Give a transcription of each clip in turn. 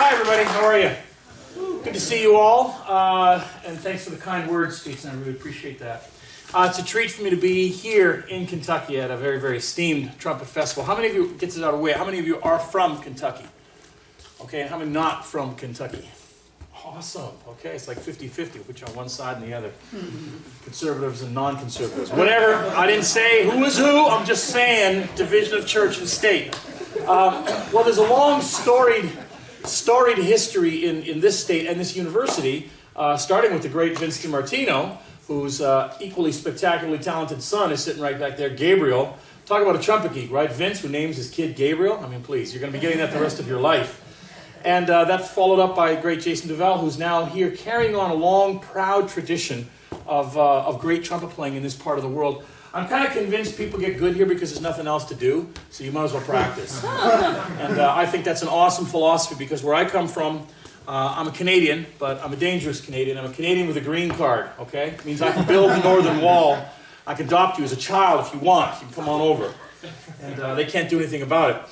Hi, everybody. How are you? Good to see you all. And thanks for the kind words, Jason. I really appreciate that. It's a treat for me to be here in Kentucky at a very, very esteemed trumpet festival. How many of you, gets it out of the way, how many of you are from Kentucky? Okay, and how many not from Kentucky? Awesome. Okay, it's like 50-50, which on one side and the other. Conservatives and non-conservatives. Whatever. I didn't say who is who. I'm just saying division of church and state. Well, there's a long storied history in this state and this university, starting with the great Vince DiMartino, whose equally spectacularly talented son is sitting right back there, Gabriel. Talk about a trumpet geek, right? Vince, who names his kid Gabriel. I mean, please, you're going to be getting that the rest of your life. And that's followed up by great Jason DeVal, who's now here carrying on a long, proud tradition of great trumpet playing in this part of the world. I'm kind of convinced people get good here because there's nothing else to do, so you might as well practice. And I think that's an awesome philosophy because where I come from, I'm a Canadian, but I'm a dangerous Canadian. I'm a Canadian with a green card, okay? It means I can build the northern wall. I can adopt you as a child if you want. You can come on over. And they can't do anything about it.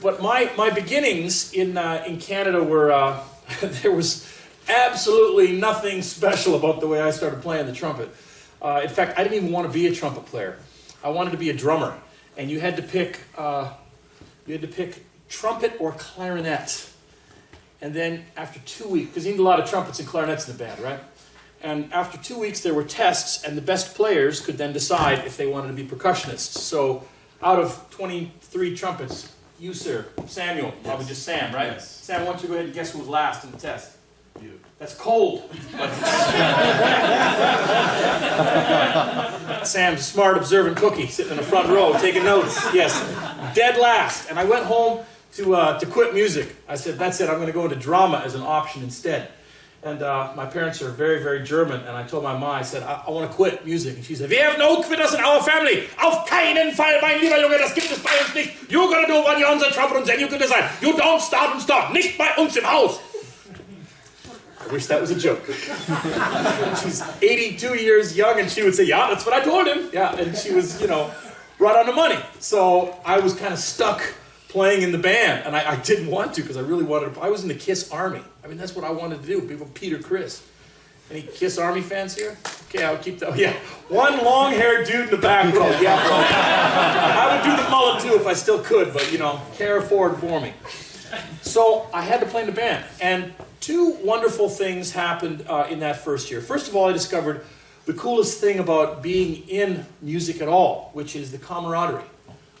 But my beginnings in Canada were, there was absolutely nothing special about the way I started playing the trumpet. In fact, I didn't even want to be a trumpet player. I wanted to be a drummer. And you had to pick trumpet or clarinet. And then after 2 weeks, because you need a lot of trumpets and clarinets in the band, right? And after 2 weeks, there were tests, and the best players could then decide if they wanted to be percussionists. So out of 23 trumpets, you, sir, Samuel, probably just Sam, right? Yes. Sam, why don't you go ahead and guess who was last in the test? You. That's cold. Sam's a smart, observant cookie sitting in the front row taking notes. Yes, dead last. And I went home to quit music. I said, that's it, I'm going to go into drama as an option instead. And my parents are very, very German, and I told my mom, I said, I want to quit music. And she said, wir haben no quitters in our family. Auf keinen Fall, mein lieber Junge, das gibt es bei uns nicht. You're going to do one year on the trumpet and then you can decide. You don't start and start. Nicht bei uns im Haus. I wish that was a joke. She's 82 years young, and she would say, yeah, that's what I told him. Yeah, and she was, right on the money. So I was kind of stuck playing in the band, and I didn't want to because I really wanted to. I was in the Kiss Army. I mean, that's what I wanted to do. People, Peter Criss. Any Kiss Army fans here? Okay, I'll keep that. Yeah, one long-haired dude in the back row. Yeah, I would do the mullet too if I still could, but care forward for me. So I had to play in the band, and two wonderful things happened in that first year. First of all, I discovered the coolest thing about being in music at all, which is the camaraderie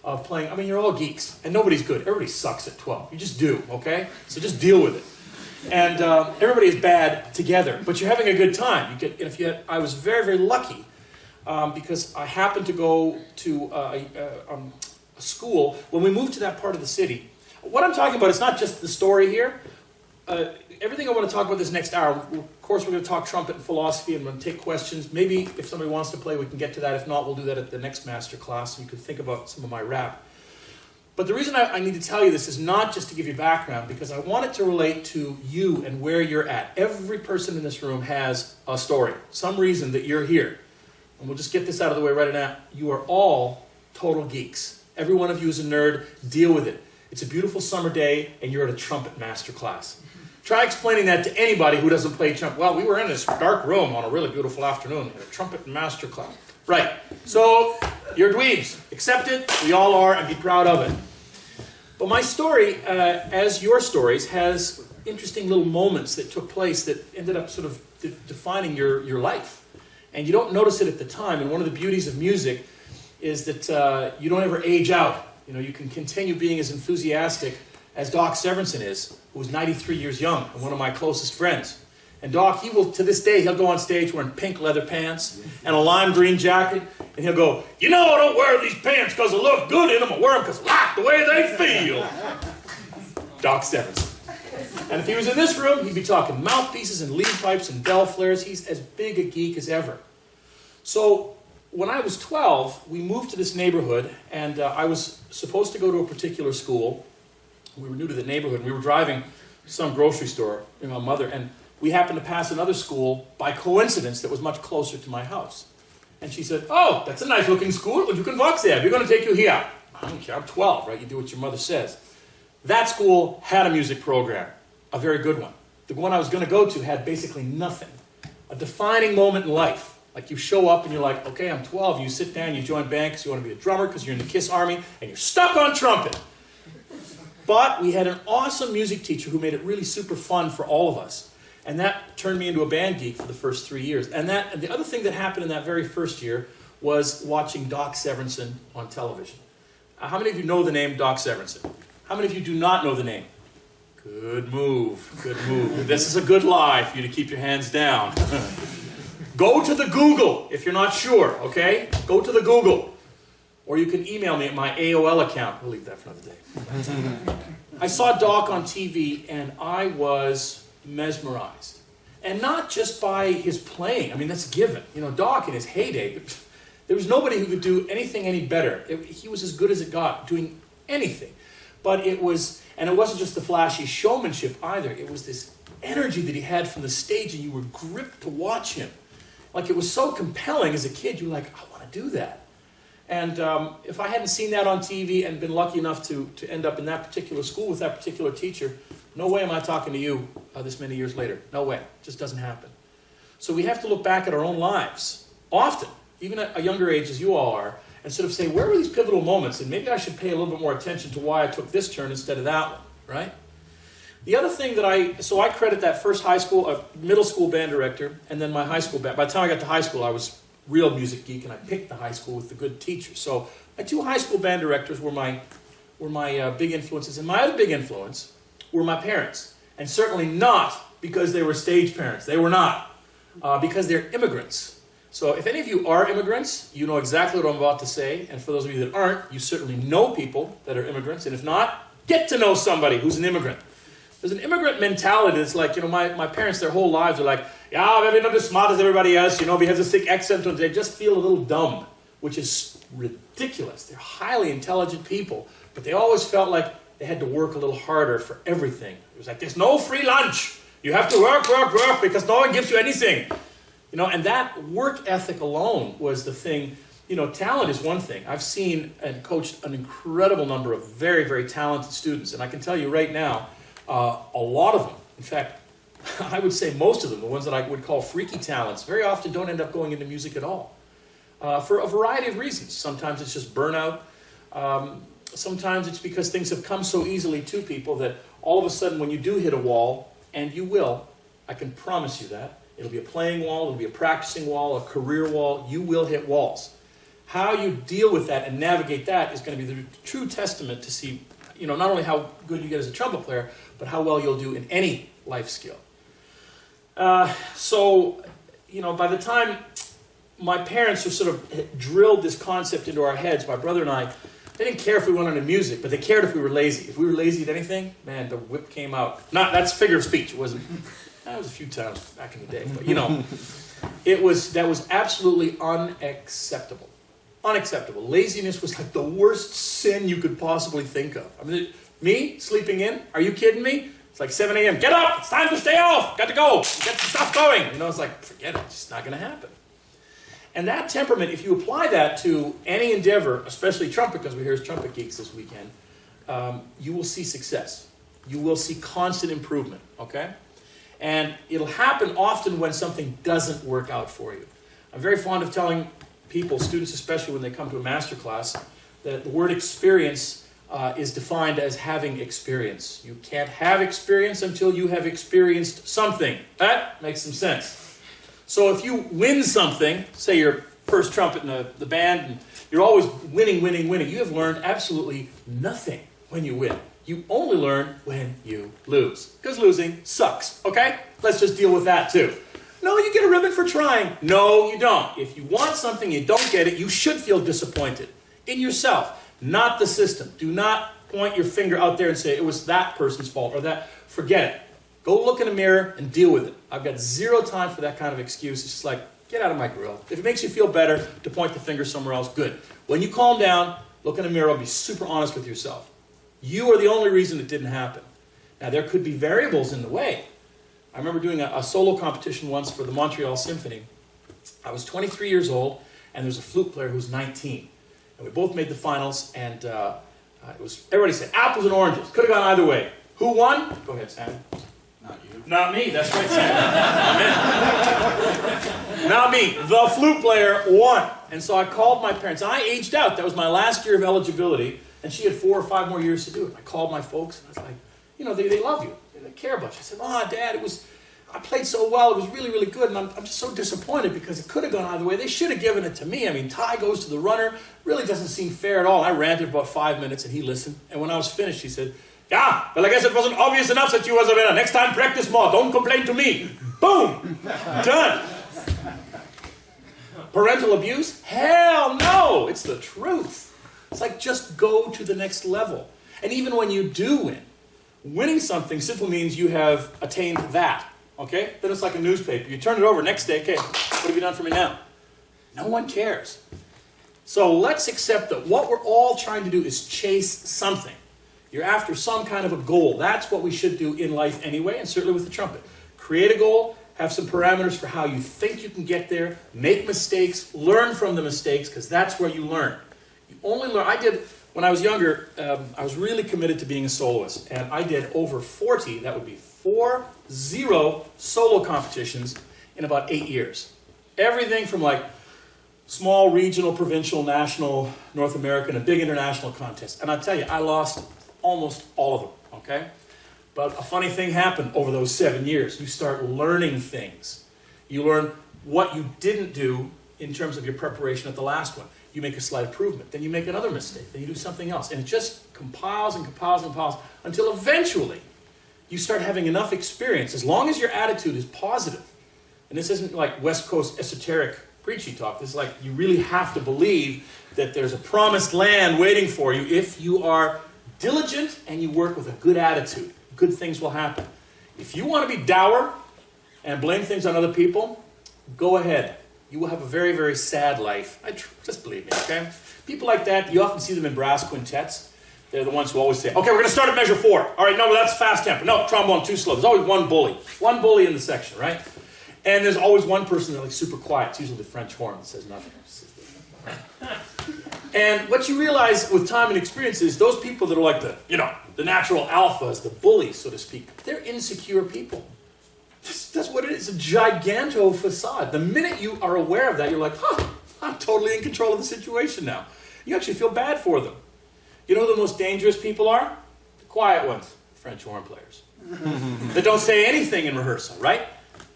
of playing. I mean, you're all geeks, and nobody's good. Everybody sucks at 12. You just do, okay? So just deal with it. And everybody is bad together, but you're having a good time. I was very, very lucky because I happened to go to a school. When we moved to that part of the city, what I'm talking about is not just the story here. Everything I want to talk about this next hour, of course, we're going to talk trumpet and philosophy, and we're going to take questions. Maybe if somebody wants to play, we can get to that. If not, we'll do that at the next master class, and you can think about some of my rap. But the reason I need to tell you this is not just to give you background, because I want it to relate to you and where you're at. Every person in this room has a story, some reason that you're here. And we'll just get this out of the way right now. You are all total geeks. Every one of you is a nerd. Deal with it. It's a beautiful summer day, and you're at a trumpet master class. Try explaining that to anybody who doesn't play trumpet. Well, we were in this dark room on a really beautiful afternoon at a trumpet master class. Right. So, you're dweebs. Accept it. We all are, and be proud of it. But my story, as your stories, has interesting little moments that took place that ended up sort of defining your life. And you don't notice it at the time. And one of the beauties of music is that you don't ever age out. You can continue being as enthusiastic as Doc Severinsen is, who was 93 years young and one of my closest friends. And Doc, to this day, he'll go on stage wearing pink leather pants and a lime green jacket, and he'll go, I don't wear these pants because I look good in them, I wear them because I like the way they feel. Doc Severinsen. And if he was in this room, he'd be talking mouthpieces and lead pipes and bell flares. He's as big a geek as ever. So when I was 12, we moved to this neighborhood, and I was supposed to go to a particular school. We were new to the neighborhood. We were driving to some grocery store with my mother, and we happened to pass another school by coincidence that was much closer to my house. And she said, oh, that's a nice looking school. You can walk there. We're going to take you here. I don't care, I'm 12, right? You do what your mother says. That school had a music program, a very good one. The one I was going to go to had basically nothing. A defining moment in life. Like you show up and you're like, okay, I'm 12. You sit down, you join band because you want to be a drummer because you're in the KISS Army, and you're stuck on trumpet. But we had an awesome music teacher who made it really super fun for all of us. And that turned me into a band geek for the first 3 years. And the other thing that happened in that very first year was watching Doc Severinsen on television. How many of you know the name Doc Severinsen? How many of you do not know the name? Good move, good move. This is a good lie for you to keep your hands down. Go to the Google if you're not sure, okay? Go to the Google. Or you can email me at my AOL account. We'll leave that for another day. I saw Doc on TV and I was mesmerized. And not just by his playing. I mean, that's a given. You know, Doc in his heyday, there was nobody who could do anything any better. He was as good as it got, doing anything. But it wasn't just the flashy showmanship either. It was this energy that he had from the stage, and you were gripped to watch him. Like, it was so compelling as a kid, you were like, I want to do that. And if I hadn't seen that on TV and been lucky enough to end up in that particular school with that particular teacher, no way am I talking to you this many years later. No way. It just doesn't happen. So we have to look back at our own lives, often, even at a younger age as you all are, and sort of say, where were these pivotal moments? And maybe I should pay a little bit more attention to why I took this turn instead of that one, right? The other thing that I credit that first middle school band director, and then my high school band. By the time I got to high school, I was real music geek, and I picked the high school with the good teachers. So my two high school band directors were my big influences, and my other big influence were my parents. And certainly not because they were stage parents. They were not. Because they're immigrants. So if any of you are immigrants, you know exactly what I'm about to say. And for those of you that aren't, you certainly know people that are immigrants. And if not, get to know somebody who's an immigrant. There's an immigrant mentality that's like, you know, my parents, their whole lives are like, yeah, maybe not as smart as everybody else. You know, if he has a thick accent, they just feel a little dumb, which is ridiculous. They're highly intelligent people, but they always felt like they had to work a little harder for everything. It was like, there's no free lunch. You have to work, work, work, because no one gives you anything. You know, and that work ethic alone was the thing. You know, talent is one thing. I've seen and coached an incredible number of very, very talented students. And I can tell you right now, a lot of them, in fact, I would say most of them, the ones that I would call freaky talents, very often don't end up going into music at all. For a variety of reasons. Sometimes it's just burnout. Sometimes it's because things have come so easily to people that all of a sudden when you do hit a wall, and you will, I can promise you that, it'll be a playing wall, it'll be a practicing wall, a career wall, you will hit walls. How you deal with that and navigate that is going to be the true testament to see, you know, not only how good you get as a trumpet player, but how well you'll do in any life skill. So, you know, by the time my parents have sort of drilled this concept into our heads, my brother and I, they didn't care if we went into music, but they cared if we were lazy. If we were lazy at anything, man, the whip came out. That's figure of speech. It wasn't. That was a few times back in the day, but you know, that was absolutely unacceptable. Unacceptable. Laziness was like the worst sin you could possibly think of. I mean, me sleeping in? Are you kidding me? It's like 7 a.m. Get up! It's time to stay off! Got to go! Get some stuff going! You know, it's like, forget it. It's just not going to happen. And that temperament, if you apply that to any endeavor, especially trumpet, because we're here as trumpet geeks this weekend, you will see success. You will see constant improvement, okay? And it'll happen often when something doesn't work out for you. I'm very fond of telling people, students especially when they come to a master class, that the word experience is defined as having experience. You can't have experience until you have experienced something. That makes some sense. So if you win something, say you're first trumpet in the band, and you're always winning, winning, winning, you have learned absolutely nothing when you win. You only learn when you lose. Because losing sucks, okay? Let's just deal with that too. No, you get a ribbon for trying. No, you don't. If you want something, you don't get it, you should feel disappointed in yourself, not the system. Do not point your finger out there and say, it was that person's fault or that. Forget it. Go look in a mirror and deal with it. I've got zero time for that kind of excuse. It's just like, get out of my grill. If it makes you feel better to point the finger somewhere else, good. When you calm down, look in a mirror and be super honest with yourself. You are the only reason it didn't happen. Now, there could be variables in the way. I remember doing a solo competition once for the Montreal Symphony. I was 23 years old, and there was a flute player who was 19. And we both made the finals, and it was, everybody said apples and oranges. Could have gone either way. Who won? Go ahead, Sam. Not you. Not me, that's right, Sam. Not me. The flute player won. And so I called my parents. I aged out. That was my last year of eligibility, and she had 4 or 5 more years to do it. I called my folks, and I was like, you know, they love you. They care about you. I said, oh, Dad, I played so well. It was really, really good, and I'm just so disappointed because it could have gone either way. They should have given it to me. I mean, tie goes to the runner. Really doesn't seem fair at all. I ranted for about 5 minutes, and he listened. And when I was finished, he said, yeah, well, I guess it wasn't obvious enough that you was a winner. Next time, practice more. Don't complain to me. Boom. Done. Parental abuse? Hell no. It's the truth. It's like just go to the next level. And even when you do win, winning something simply means you have attained that. Okay? Then it's like a newspaper. You turn it over next day. Okay, what have you done for me now? No one cares. So let's accept that what we're all trying to do is chase something. You're after some kind of a goal. That's what we should do in life anyway, and certainly with the trumpet. Create a goal, have some parameters for how you think you can get there, make mistakes, learn from the mistakes, because that's where you learn. You only learn. When I was younger, I was really committed to being a soloist, and I did over 40, that would be 40 solo competitions in about 8 years. Everything from like small, regional, provincial, national, North American, and big international contests. And I tell you, I lost almost all of them, okay? But a funny thing happened over those 7 years. You start learning things. You learn what you didn't do in terms of your preparation at the last one. You make a slight improvement. Then you make another mistake. Then you do something else. And it just compiles and compiles and compiles until eventually you start having enough experience, as long as your attitude is positive. And this isn't like West Coast esoteric preachy talk. This is like you really have to believe that there's a promised land waiting for you if you are diligent and you work with a good attitude. Good things will happen. If you want to be dour and blame things on other people, go ahead. You will have a very, very sad life. Just believe me, okay? People like that, you often see them in brass quintets. They're the ones who always say, okay, we're going to start at measure 4. All right, no, that's fast tempo. No, trombone, too slow. There's always one bully. One bully in the section, right? And there's always one person that's like super quiet. It's usually the French horn that says nothing. And what you realize with time and experience is those people that are like the natural alphas, the bullies, so to speak, they're insecure people. That's what it is, a giganto facade. The minute you are aware of that, you're like, I'm totally in control of the situation now. You actually feel bad for them. You know who the most dangerous people are? The quiet ones, French horn players. That don't say anything in rehearsal, right?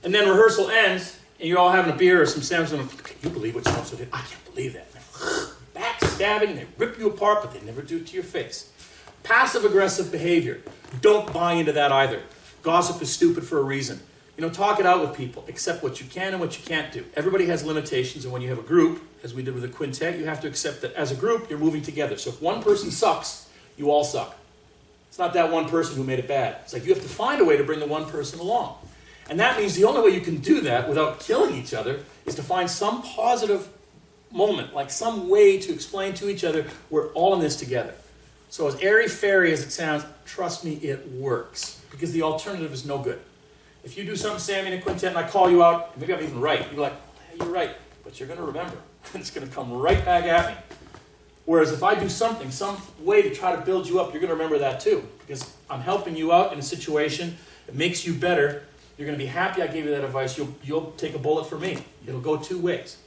And then rehearsal ends, and you're all having a beer or some sandwich, and can you believe what so-and-so did? I can't believe that. Backstabbing, they rip you apart, but they never do it to your face. Passive-aggressive behavior. Don't buy into that either. Gossip is stupid for a reason. You know, talk it out with people. Accept what you can and what you can't do. Everybody has limitations, and when you have a group, as we did with the quintet, you have to accept that as a group, you're moving together. So if one person sucks, you all suck. It's not that one person who made it bad. It's like you have to find a way to bring the one person along. And that means the only way you can do that without killing each other is to find some positive moment, like some way to explain to each other, we're all in this together. So as airy-fairy as it sounds, trust me, it works. Because the alternative is no good. If you do something, Sammy, in a quintet, and I call you out, maybe I'm even right, you're like, hey, you're right, but you're going to remember. It's going to come right back at me. Whereas if I do something, some way to try to build you up, you're going to remember that too. Because I'm helping you out in a situation, it makes you better. You're going to be happy I gave you that advice. You'll take a bullet for me. It'll go 2 ways.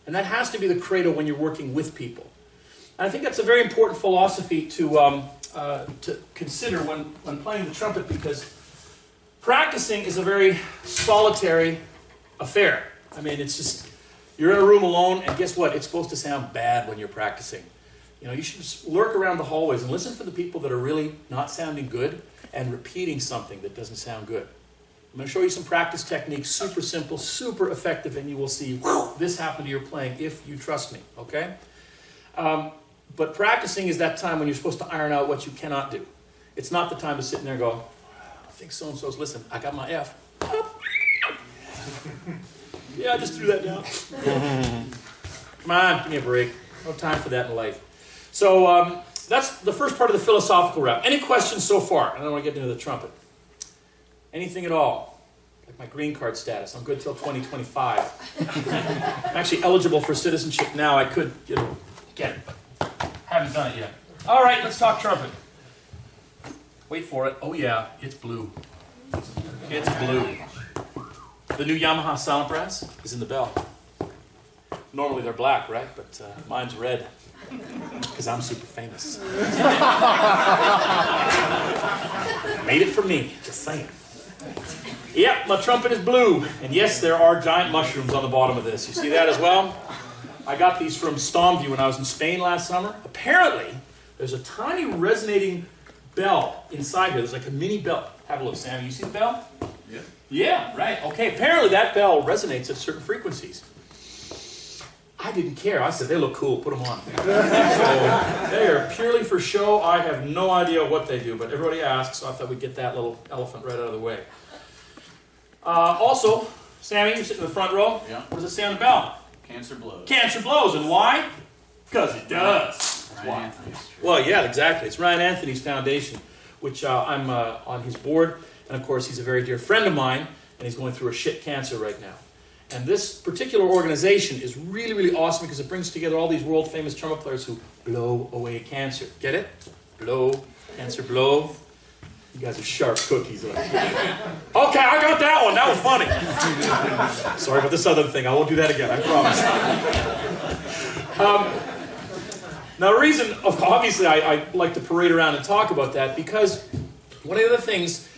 And that has to be the credo when you're working with people. And I think that's a very important philosophy to consider when playing the trumpet, because practicing is a very solitary affair. I mean, it's just, you're in a room alone, and guess what? It's supposed to sound bad when you're practicing. You know, you should lurk around the hallways and listen for the people that are really not sounding good and repeating something that doesn't sound good. I'm going to show you some practice techniques, super simple, super effective, and you will see, whew, this happened to your playing if you trust me, okay? But practicing is that time when you're supposed to iron out what you cannot do. It's not the time to sit in there and go, I think so-and-so's, listen, I got my F. Yeah, I just threw that down. Come on, give me a break. No time for that in life. So that's the first part of the philosophical route. Any questions so far? I don't want to get into the trumpet. Anything at all? Like my green card status. I'm good till 2025. I'm actually eligible for citizenship now. I could, get it. done it yet. All right, let's talk trumpet. Wait for it. Oh yeah, it's blue. It's blue. The new Yamaha Sound Brass is in the bell. Normally they're black, right? But mine's red. Because I'm super famous. Made it for me, just saying. Yep, my trumpet is blue. And yes, there are giant mushrooms on the bottom of this. You see that as well? I got these from Stormview when I was in Spain last summer. Apparently, there's a tiny resonating bell inside here. There's like a mini bell. Have a look, Sam. You see the bell? Yeah. Yeah, right. Okay, apparently that bell resonates at certain frequencies. I didn't care. I said, they look cool. Put them on. So they are purely for show. I have no idea what they do, but everybody asks, so I thought we'd get that little elephant right out of the way. Also, Sammy, you're sitting in the front row. Yeah. What does it say on the bell? Cancer blows. Cancer blows. And why? Because it does. Ryan Anthony's. Well, yeah, exactly. It's Ryan Anthony's foundation, which I'm on his board. And, of course, he's a very dear friend of mine, and he's going through a shit cancer right now. And this particular organization is really, really awesome because it brings together all these world-famous trumpet players who blow away cancer. Get it? Blow. Cancer blow. You guys are sharp cookies. Okay, I got that one. That was funny. Sorry about this other thing. I won't do that again. I promise. Now, the reason, obviously, I like to parade around and talk about that because one of the things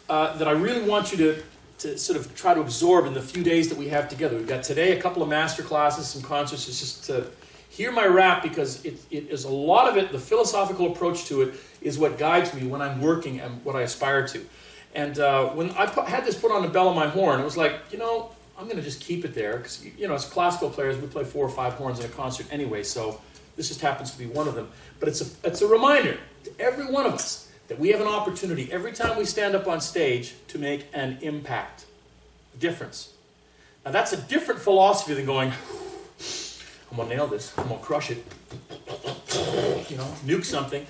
that I really want you to sort of try to absorb in the few days that we have together. We've got today a couple of master classes, some concerts. It's just to hear my rap because it is a lot of it, the philosophical approach to it is what guides me when I'm working and what I aspire to. And when I had this put on the bell of my horn, it was like, you know, I'm going to just keep it there because, you know, as classical players, we play 4 or 5 horns in a concert anyway, so this just happens to be one of them. But it's a reminder to every one of us that we have an opportunity every time we stand up on stage to make an impact, a difference. Now that's a different philosophy than going, I'm going to nail this, I'm going to crush it, you know, nuke something.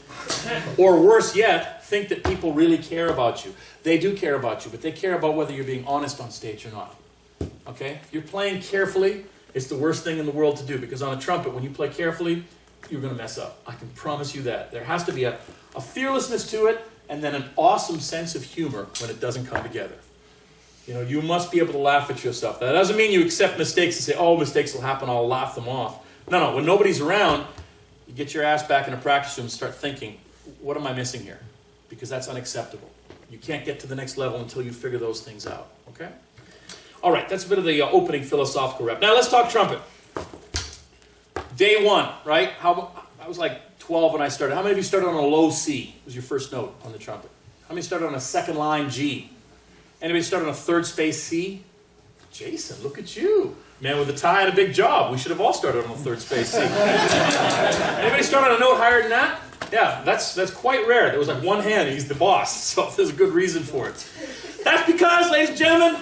Or worse yet, think that people really care about you. They do care about you, but they care about whether you're being honest on stage or not. Okay? If you're playing carefully, it's the worst thing in the world to do because on a trumpet, when you play carefully, you're going to mess up. I can promise you that. There has to be a fearlessness to it, and then an awesome sense of humor when it doesn't come together. You know, you must be able to laugh at yourself. That doesn't mean you accept mistakes and say, oh, mistakes will happen, I'll laugh them off. No, when nobody's around, you get your ass back in a practice room and start thinking, what am I missing here? Because that's unacceptable. You can't get to the next level until you figure those things out, okay? All right, that's a bit of the opening philosophical rep. Now let's talk trumpet. Day one, right? I was like 12 when I started. How many of you started on a low C? Was your first note on the trumpet? How many started on a second line G? Anybody started on a third space C? Jason, look at you. Man with a tie and a big job. We should have all started on a third space C. Anybody started on a note higher than that? Yeah, that's quite rare. There was like one hand, he's the boss. So there's a good reason for it. That's because, ladies and gentlemen,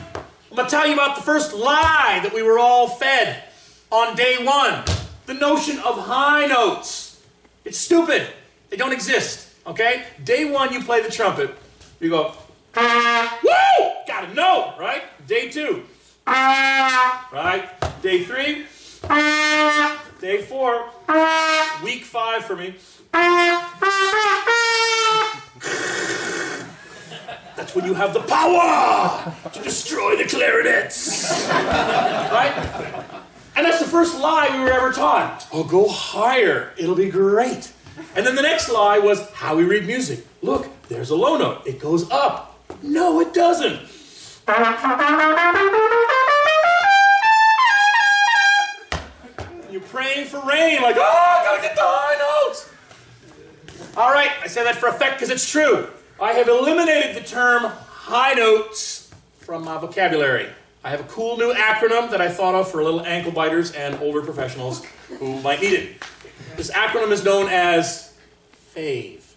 I'm going to tell you about the first lie that we were all fed on day one. The notion of high notes. It's stupid. They don't exist, okay? Day one, you play the trumpet. You go, woo! Got a note, right? Day two, right? Day three, day four, week 5 for me. That's when you have the power to destroy the clarinets, right? And that's the first lie we were ever taught. Oh, go higher. It'll be great. And then the next lie was how we read music. Look, there's a low note. It goes up. No, it doesn't. You're praying for rain, like, oh, I gotta get the high notes. All right, I say that for effect because it's true. I have eliminated the term high notes from my vocabulary. I have a cool new acronym that I thought of for little ankle biters and older professionals who might need it. This acronym is known as FAVE.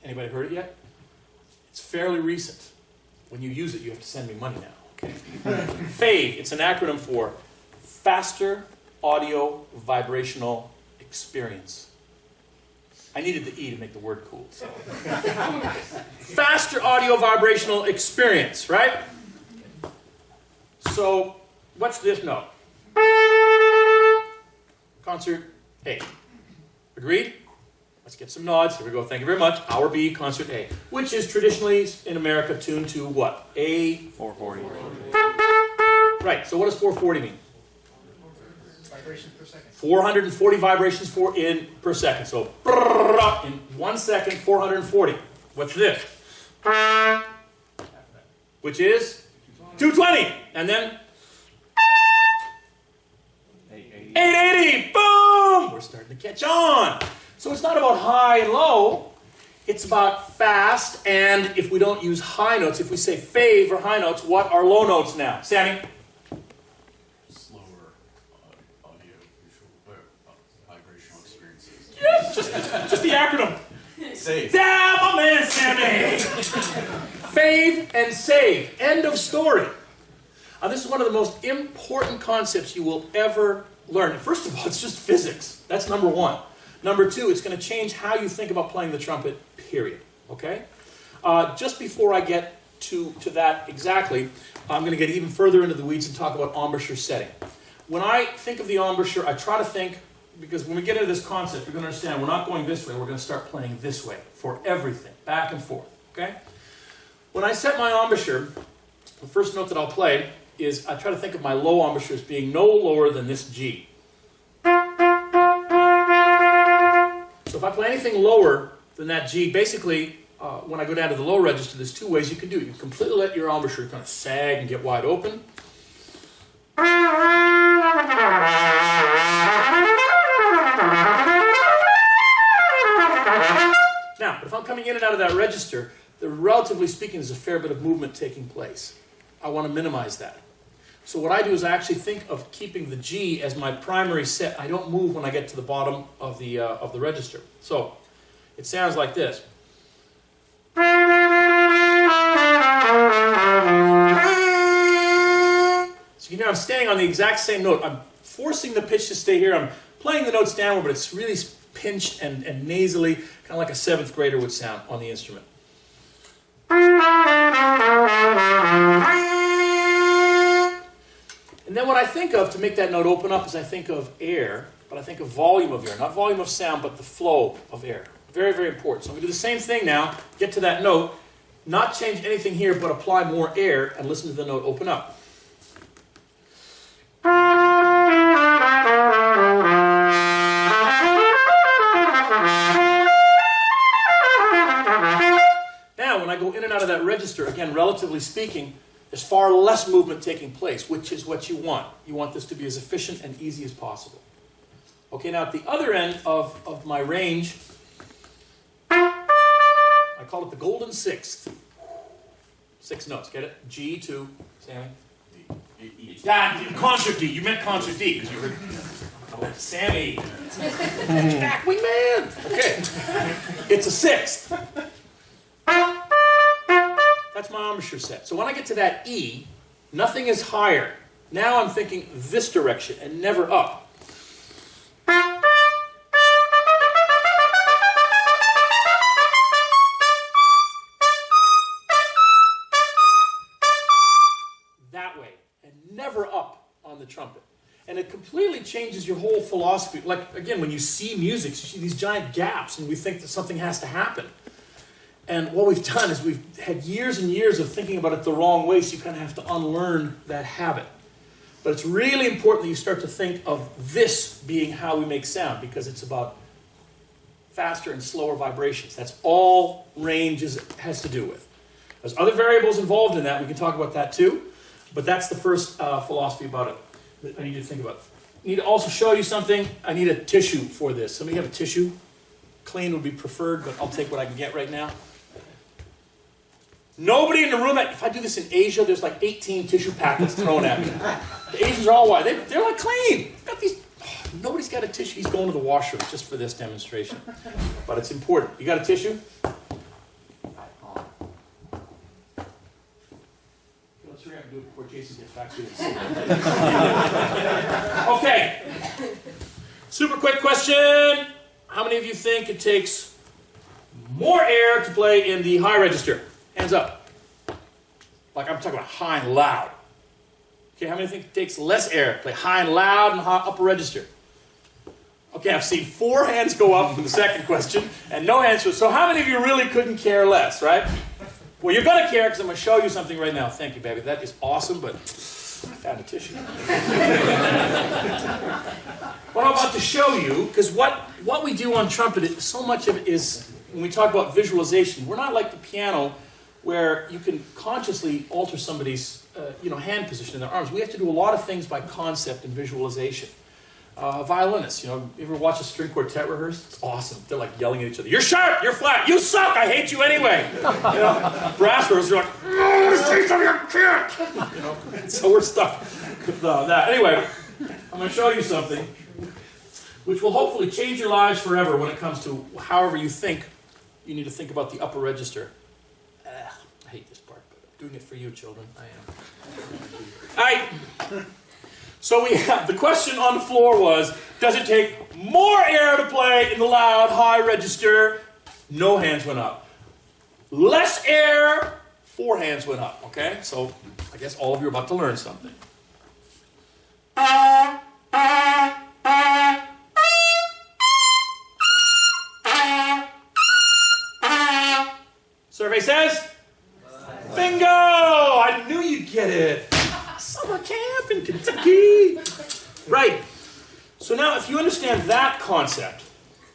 Anybody heard it yet? It's fairly recent. When you use it, you have to send me money now. Okay? FAVE, it's an acronym for Faster Audio Vibrational Experience. I needed the E to make the word cool. So. Faster Audio Vibrational Experience, right? So, what's this note? Concert A. Agreed? Let's get some nods. Here we go. Thank you very much. Our B, concert A, which is traditionally in America tuned to what? A 440. Right. So what does 440 mean? Vibrations per second. 440 vibrations per second. So in 1 second, 440. What's this? Which is 220. And then 880. Boom! We're starting to catch on. So it's not about high and low. It's about fast. And if we don't use high notes, if we say fave or high notes, what are low notes now? Sammy? Slower audio visual vibrational experiences. Yeah, just the acronym. Save. Yeah, my man, Sammy! Fave and save. End of story. This is one of the most important concepts you will ever learn. First of all, it's just physics. That's number one. Number two, it's going to change how you think about playing the trumpet, period. Okay? Just before I get to that exactly, I'm going to get even further into the weeds and talk about embouchure setting. When I think of the embouchure, I try to think, because when we get into this concept, you're going to understand we're not going this way, we're going to start playing this way for everything, back and forth. Okay? When I set my embouchure, the first note that I'll play is I try to think of my low embouchure as being no lower than this G. So if I play anything lower than that G, basically, when I go down to the low register, there's two ways you can do it. You can completely let your embouchure kind of sag and get wide open. Now, if I'm coming in and out of that register, relatively speaking, there's a fair bit of movement taking place. I want to minimize that. So what I do is I actually think of keeping the G as my primary set. I don't move when I get to the bottom of the register. So it sounds like this. So you know I'm staying on the exact same note. I'm forcing the pitch to stay here. I'm playing the notes downward, but it's really pinched and nasally, kind of like a 7th grader would sound on the instrument. And then what I think of to make that note open up is I think of air, but I think of volume of air. Not volume of sound, but the flow of air. Very, very important. So I'm going to do the same thing now, get to that note, not change anything here, but apply more air and listen to the note open up. Now, when I go in and out of that register, again, relatively speaking, there's far less movement taking place, which is what you want. You want this to be as efficient and easy as possible. Okay, now at the other end of my range, I call it the golden sixth. 6 notes, get it? G to, Sammy? D. Concert D. You meant concert D, because you heard, oh, Sammy. Jack Wingman. Okay. It's a 6th. That's my embouchure set. So when I get to that E, nothing is higher. Now I'm thinking this direction and never up. That way, and never up on the trumpet. And it completely changes your whole philosophy. Like, again, when you see music, you see these giant gaps, and we think that something has to happen. And what we've done is we've had years and years of thinking about it the wrong way, so you kind of have to unlearn that habit. But it's really important that you start to think of this being how we make sound, because it's about faster and slower vibrations. That's all range has to do with. There's other variables involved in that. We can talk about that too. But that's the first philosophy about it that I need you to think about. I need to also show you something. I need a tissue for this. Somebody have a tissue? Clean would be preferred, but I'll take what I can get right now. Nobody in the room, if I do this in Asia, there's like 18 tissue packets thrown at me. The Asians are all white. They're like clean. Got these. Oh, nobody's got a tissue. He's going to the washroom just for this demonstration. But it's important. You got a tissue? Let's hurry up and do it before Jason gets back to us. Okay. Super quick question. How many of you think it takes more air to play in the high register? Hands up. Like I'm talking about high and loud. Okay, how many think it takes less air to play high and loud and upper register? Okay, I've seen 4 hands go up for the second question, and no hands for... So how many of you really couldn't care less, right? Well, you're going to care because I'm going to show you something right now. Thank you, baby. That is awesome, but I found a tissue. What I'm about to show you, because what we do on trumpet, so much of it is, when we talk about visualization, we're not like the piano where you can consciously alter somebody's hand position in their arms. We have to do a lot of things by concept and visualization. Violinists, you ever watch a string quartet rehearse? It's awesome. They're like yelling at each other. You're sharp, you're flat, you suck, I hate you anyway. Brass rehearsals are like, say something, you can't. So we're stuck with that. Anyway, I'm going to show you something which will hopefully change your lives forever when it comes to however you think. You need to think about the upper register. I hate this part, but I'm doing it for you, children. I am. All right. So the question on the floor was, does it take more air to play in the loud, high register? No hands went up. Less air, 4 hands went up, okay? So I guess all of you are about to learn something. Survey says? Bingo! I knew you'd get it. Summer camp in Kentucky. Right. So now if you understand that concept,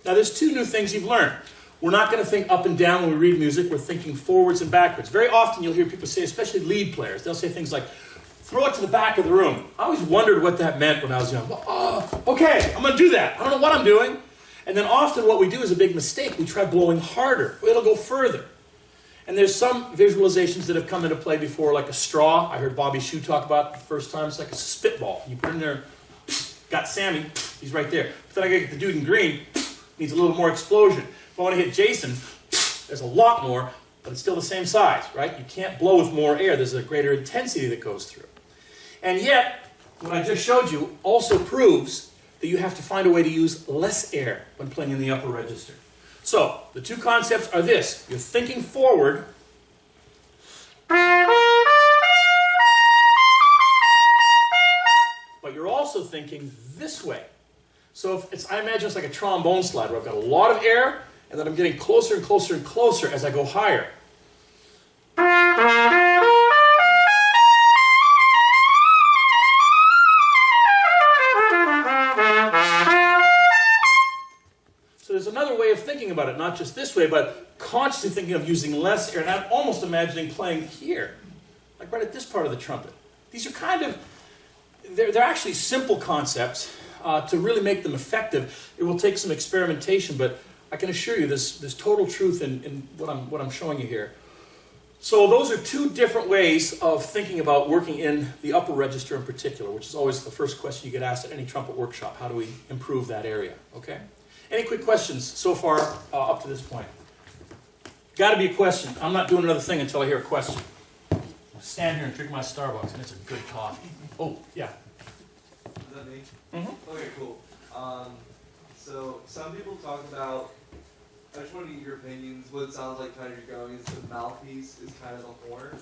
now there's 2 new things you've learned. We're not going to think up and down when we read music. We're thinking forwards and backwards. Very often you'll hear people say, especially lead players, they'll say things like, throw it to the back of the room. I always wondered what that meant when I was young. Well, okay, I'm going to do that. I don't know what I'm doing. And then often what we do is a big mistake. We try blowing harder. It'll go further. And there's some visualizations that have come into play before, like a straw. I heard Bobby Shue talk about it the first time. It's like a spitball. You put it in there, got Sammy, he's right there. But then I get the dude in green, needs a little more explosion. If I want to hit Jason, there's a lot more, but it's still the same size, right? You can't blow with more air. There's a greater intensity that goes through. And yet, what I just showed you also proves that you have to find a way to use less air when playing in the upper register. So, the 2 concepts are this. You're thinking forward. But you're also thinking this way. So I imagine it's like a trombone slide where I've got a lot of air, and then I'm getting closer and closer and closer as I go higher. There's another way of thinking about it, not just this way, but consciously thinking of using less air. And I'm almost imagining playing here, like right at this part of the trumpet. These are kind of, they're actually simple concepts. To really make them effective, it will take some experimentation, but I can assure you there's total truth in what I'm showing you here. So those are 2 different ways of thinking about working in the upper register in particular, which is always the first question you get asked at any trumpet workshop. How do we improve that area? Okay? Any quick questions so far up to this point? Got to be a question. I'm not doing another thing until I hear a question. I'll stand here and drink my Starbucks, and it's a good coffee. Oh, yeah. Is that me? Mm-hmm. Okay, cool. So some people talk about, I just want to get your opinions. What it sounds like kind of you're going is the mouthpiece is kind of the horn,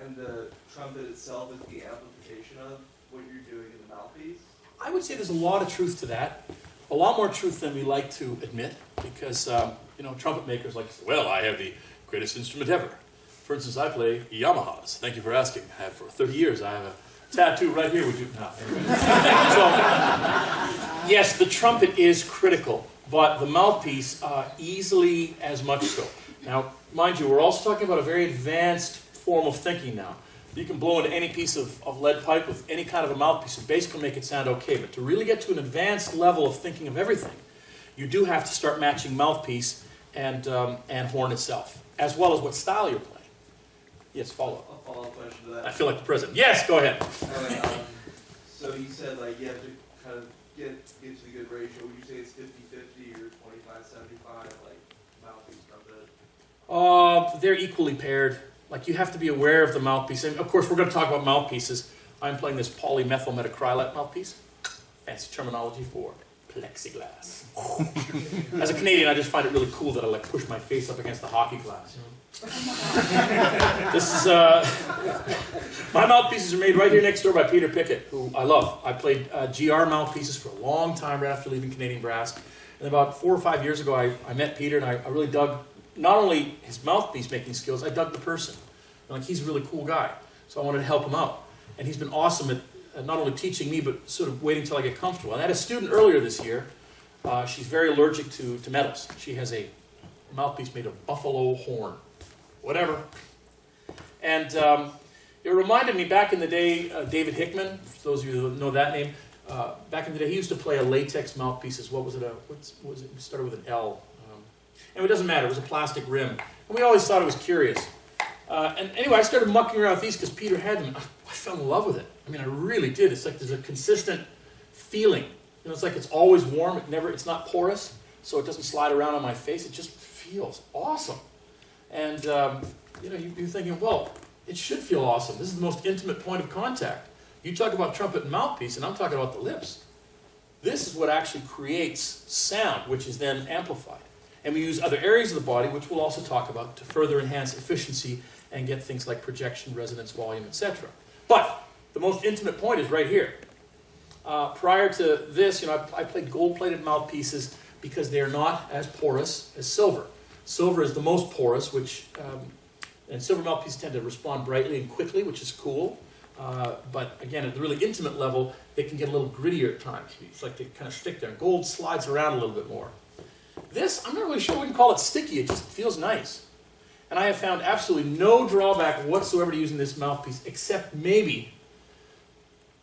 and the trumpet itself is the amplification of what you're doing in the mouthpiece. I would say there's a lot of truth to that. A lot more truth than we like to admit, because trumpet makers like, well, I have the greatest instrument ever. For instance, I play Yamahas. Thank you for asking. I have for 30 years. I have a tattoo right here. Would you? No. Anyway. So, yes, the trumpet is critical, but the mouthpiece easily as much so. Now, mind you, we're also talking about a very advanced form of thinking now. You can blow into any piece of lead pipe with any kind of a mouthpiece and basically make it sound okay. But to really get to an advanced level of thinking of everything, you do have to start matching mouthpiece and horn itself, as well as what style you're playing. Yes, follow up. A follow-up question to that. I feel like the president. Yes, go ahead. So you said like you have to kind of get to the good ratio. Would you say it's 50-50 or 25-75, like mouthpiece trumpet? They're equally paired. Like, you have to be aware of the mouthpiece. And of course, we're going to talk about mouthpieces. I'm playing this polymethyl metacrylate mouthpiece. Fancy terminology for plexiglass. As a Canadian, I just find it really cool that I like push my face up against the hockey glass. You know? This is my mouthpieces are made right here next door by Peter Pickett, who I love. I played GR mouthpieces for a long time right after leaving Canadian Brass. And about 4 or 5 years ago, I met Peter, and I really dug not only his mouthpiece making skills, I dug the person. Like, he's a really cool guy, so I wanted to help him out. And he's been awesome at not only teaching me, but sort of waiting till I get comfortable. And I had a student earlier this year. She's very allergic to metals. She has a mouthpiece made of buffalo horn, whatever. And it reminded me back in the day, David Hickman, for those of you who know that name, back in the day, he used to play a latex mouthpiece. What was it? What was it? It started with an L. And it doesn't matter. It was a plastic rim. And we always thought it was curious. And anyway, I started mucking around with these because Peter had them. I fell in love with it. I mean, I really did. It's like there's a consistent feeling. You know, it's like it's always warm. It's not porous, so it doesn't slide around on my face. It just feels awesome. And you know, you're thinking, well, it should feel awesome. This is the most intimate point of contact. You talk about trumpet and mouthpiece, and I'm talking about the lips. This is what actually creates sound, which is then amplified. And we use other areas of the body, which we'll also talk about, to further enhance efficiency and get things like projection, resonance, volume, etc. But the most intimate point is right here. Prior to this, you know, I played gold-plated mouthpieces because they are not as porous as silver. Silver is the most porous, and silver mouthpieces tend to respond brightly and quickly, which is cool. But again, at the really intimate level, they can get a little grittier at times. It's like they kind of stick there. Gold slides around a little bit more. This, I'm not really sure we can call it sticky. It just feels nice. And I have found absolutely no drawback whatsoever to using this mouthpiece, except maybe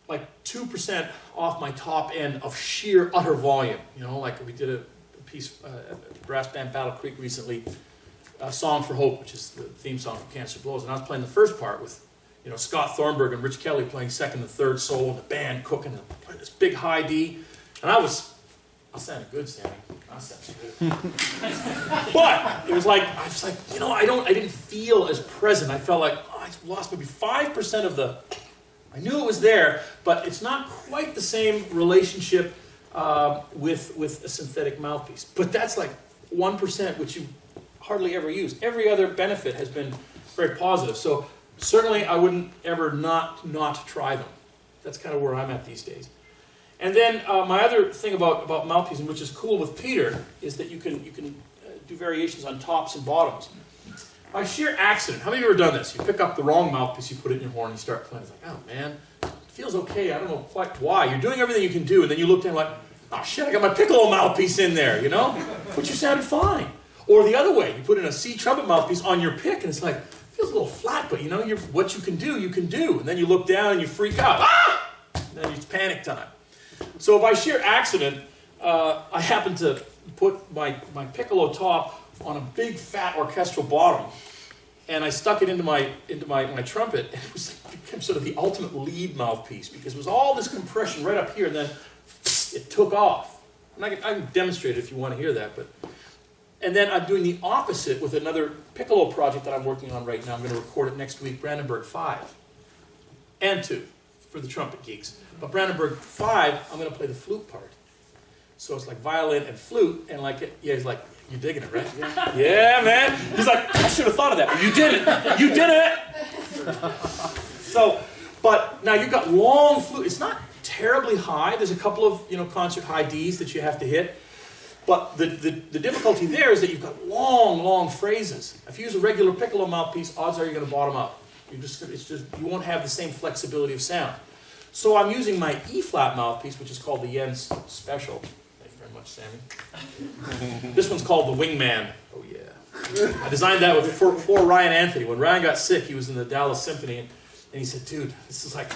like 2% off my top end of sheer utter volume. You know, like we did a piece at the brass band Battle Creek recently, Song for Hope, which is the theme song for Cancer Blows. And I was playing the first part with, you know, Scott Thornburg and Rich Kelly playing second and third solo, and the band cooking, and this big high D. And I sounded good, Sammy. I sounded good. But it was like, I was like, you know, I didn't feel as present. I felt like, oh, I lost maybe 5% of the, I knew it was there, but it's not quite the same relationship with a synthetic mouthpiece. But that's like 1%, which you hardly ever use. Every other benefit has been very positive. So certainly I wouldn't ever not try them. That's kind of where I'm at these days. And then my other thing about mouthpiecing, which is cool with Peter, is that you can do variations on tops and bottoms. By sheer accident, how many of you have ever done this? You pick up the wrong mouthpiece, you put it in your horn, and you start playing. It's like, oh man, it feels okay. I don't know quite why. You're doing everything you can do, and then you look down like, oh shit, I got my piccolo mouthpiece in there, you know? But you sounded fine. Or the other way, you put in a C trumpet mouthpiece on your pick, and it's like, it feels a little flat, but you know, what you can do, you can do. And then you look down and you freak out. Ah! And then it's panic time. So by sheer accident, I happened to put my piccolo top on a big fat orchestral bottom, and I stuck it into my trumpet, and it became sort of the ultimate lead mouthpiece because it was all this compression right up here, and then it took off. And I can demonstrate it if you want to hear that, and then I'm doing the opposite with another piccolo project that I'm working on right now. I'm going to record it next week, Brandenburg 5 and 2 for the trumpet geeks. But Brandenburg 5, I'm going to play the flute part. So it's like violin and flute, and like, yeah, he's like, you're digging it, right? Yeah, man. He's like, I should have thought of that, but you did it. You did it. So, but now you've got long flute. It's not terribly high. There's a couple of, you know, concert high Ds that you have to hit. But the difficulty there is that you've got long phrases. If you use a regular piccolo mouthpiece, odds are you're going to bottom up. You won't have the same flexibility of sound. So I'm using my E-flat mouthpiece, which is called the Jens Special. Thank you very much, Sammy. This one's called the Wingman. Oh yeah. I designed that for Ryan Anthony. When Ryan got sick, he was in the Dallas Symphony, and he said, dude, this is like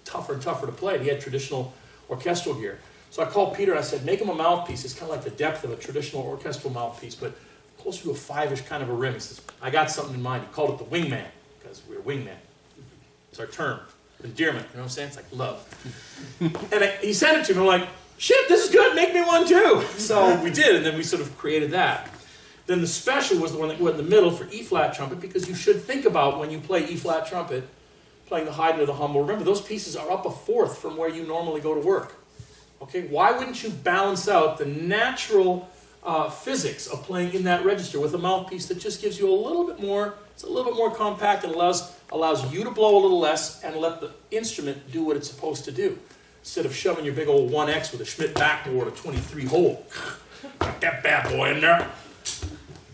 tougher and tougher to play. And he had traditional orchestral gear. So I called Peter and I said, make him a mouthpiece. It's kind of like the depth of a traditional orchestral mouthpiece, but closer to a 5-ish kind of a rim. He says, I got something in mind. He called it the Wingman, because we're wingman. It's our term. Endearment, you know what I'm saying? It's like love. And he sent it to me, and I'm like, shit, this is good, make me one too. So we did, and then we sort of created that. Then the special was the one that went in the middle for E-flat trumpet, because you should think about when you play E-flat trumpet, playing the high or the humble. Remember, those pieces are up a fourth from where you normally go to work. Okay, why wouldn't you balance out the natural physics of playing in that register with a mouthpiece that just gives you a little bit more, it's a little bit more compact and allows you to blow a little less and let the instrument do what it's supposed to do. Instead of shoving your big old 1X with a Schmidt backboard, a 23 hole. Got that bad boy in there.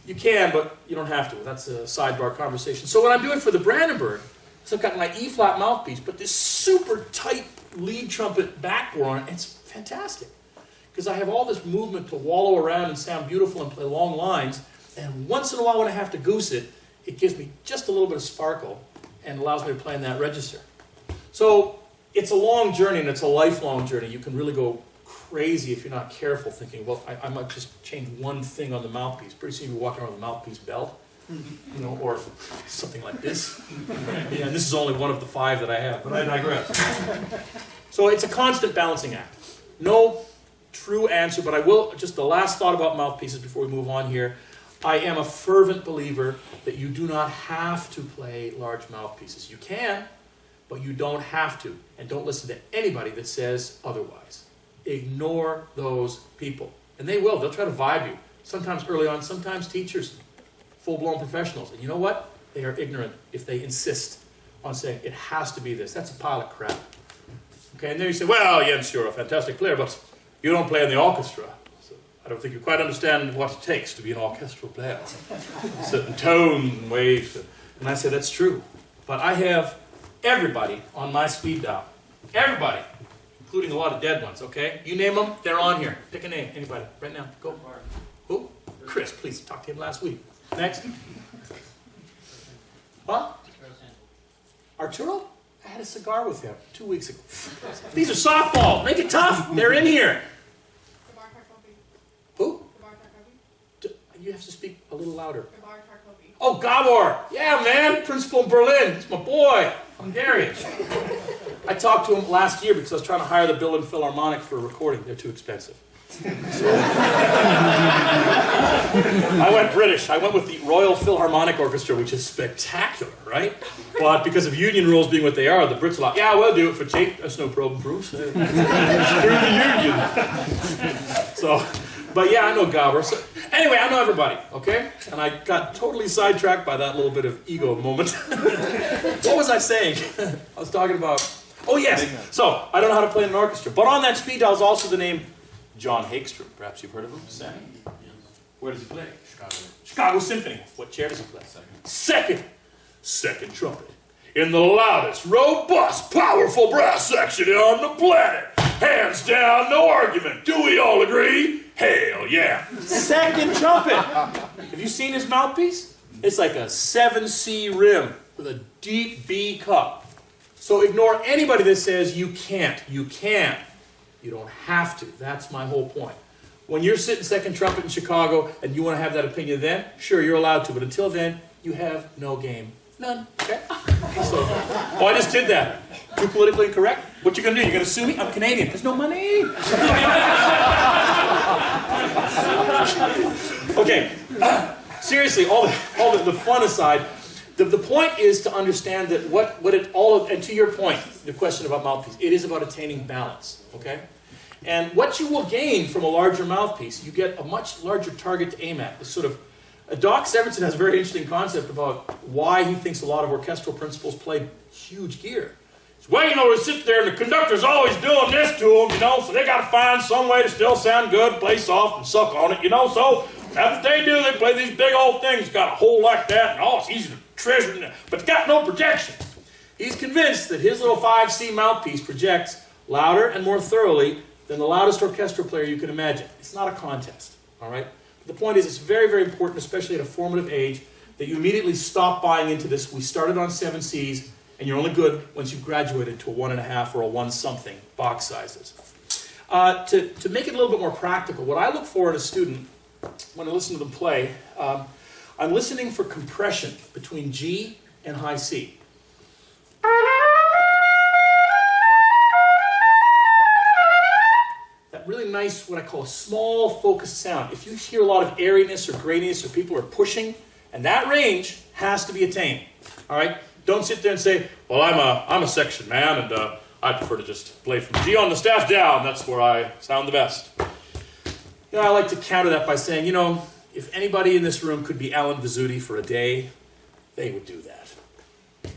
You can, but you don't have to. That's a sidebar conversation. So what I'm doing for the Brandenburg is I've got my E-flat mouthpiece, but this super tight lead trumpet backboard on it. It's fantastic. Because I have all this movement to wallow around and sound beautiful and play long lines. And once in a while when I have to goose it, it gives me just a little bit of sparkle and allows me to play in that register. So it's a long journey, and it's a lifelong journey. You can really go crazy if you're not careful, thinking, well, I might just change one thing on the mouthpiece. Pretty soon you're walking around with a mouthpiece belt, you know, or something like this. Yeah, and this is only one of the 5 that I have, but I digress. So it's a constant balancing act. No true answer, but I will, just the last thought about mouthpieces before we move on here. I am a fervent believer that you do not have to play large mouthpieces. You can, but you don't have to. And don't listen to anybody that says otherwise. Ignore those people. And they will. They'll try to vibe you. Sometimes early on, sometimes teachers, full-blown professionals. And you know what? They are ignorant if they insist on saying, it has to be this. That's a pile of crap. Okay, and then you say, well, Jens, you're a fantastic player, but you don't play in the orchestra. So I don't think you quite understand what it takes to be an orchestral player. Certain tones and waves. And I say, that's true. But I have everybody on my speed dial. Everybody. Including a lot of dead ones, okay? You name them, they're on here. Pick a name, anybody, right now. Go. Who? Chris, please, talked to him last week. Next. Huh? Arturo? I had a cigar with him 2 weeks ago. These are softball. Make it tough. They're in here. Who? You have to speak a little louder. Oh, Gabor. Yeah, man. Principal in Berlin. He's my boy. Hungarian. I talked to him last year because I was trying to hire the Berlin Philharmonic for a recording. They're too expensive. So, I went British. I went with the Royal Philharmonic Orchestra, which is spectacular, right? But because of union rules being what they are, the Brits are like, yeah, we'll do it for cheap. That's no problem, Bruce. Screw the union. So, but yeah, I know Gabor. So, anyway, I know everybody, okay? And I got totally sidetracked by that little bit of ego moment. What was I saying? I was talking about, oh yes, so I don't know how to play in an orchestra. But on that speed dial is also the name John Hagstrom. Perhaps you've heard of him? Sammy? Where does he play? Chicago Symphony. What chair does he play? Second trumpet. In the loudest, robust, powerful brass section on the planet. Hands down, no argument. Do we all agree? Hell yeah. Second trumpet. Have you seen his mouthpiece? It's like a 7C rim with a deep B cup. So ignore anybody that says you can't. You can. You don't have to. That's my whole point. When you're sitting second trumpet in Chicago and you want to have that opinion then, sure, you're allowed to. But until then, you have no game. None. Okay? So, oh, I just did that. Too politically incorrect? What you going to do? You're going to sue me? I'm Canadian. There's no money. Okay. Seriously, all the fun aside, the point is to understand that and to your point, the question about mouthpiece, it is about attaining balance. Okay? And what you will gain from a larger mouthpiece, you get a much larger target to aim at. This sort of, Doc Severinsen has a very interesting concept about why he thinks a lot of orchestral principals play huge gear. Well, you know, they sit there and the conductor's always doing this to them, you know, so they got to find some way to still sound good, play soft and suck on it, you know, so that's what they do. They play these big old things, got a hole like that, and oh, it's easy to treasure, but it's got no projection. He's convinced that his little 5C mouthpiece projects louder and more thoroughly than the loudest orchestral player you can imagine. It's not a contest, all right? But the point is, it's very, very important, especially at a formative age, that you immediately stop buying into this. We started on 7Cs, and you're only good once you've graduated to a 1.5 or a 1-something box sizes. To make it a little bit more practical, what I look for in a student when I listen to them play, I'm listening for compression between G and high C. That really nice, what I call a small focused sound. If you hear a lot of airiness or graininess or people are pushing, and that range has to be attained. All right? Don't sit there and say, well, I'm a section man, and I prefer to just play from G on the staff down. That's where I sound the best. You know, I like to counter that by saying, you know, if anybody in this room could be Alan Vizzuti for a day, they would do that.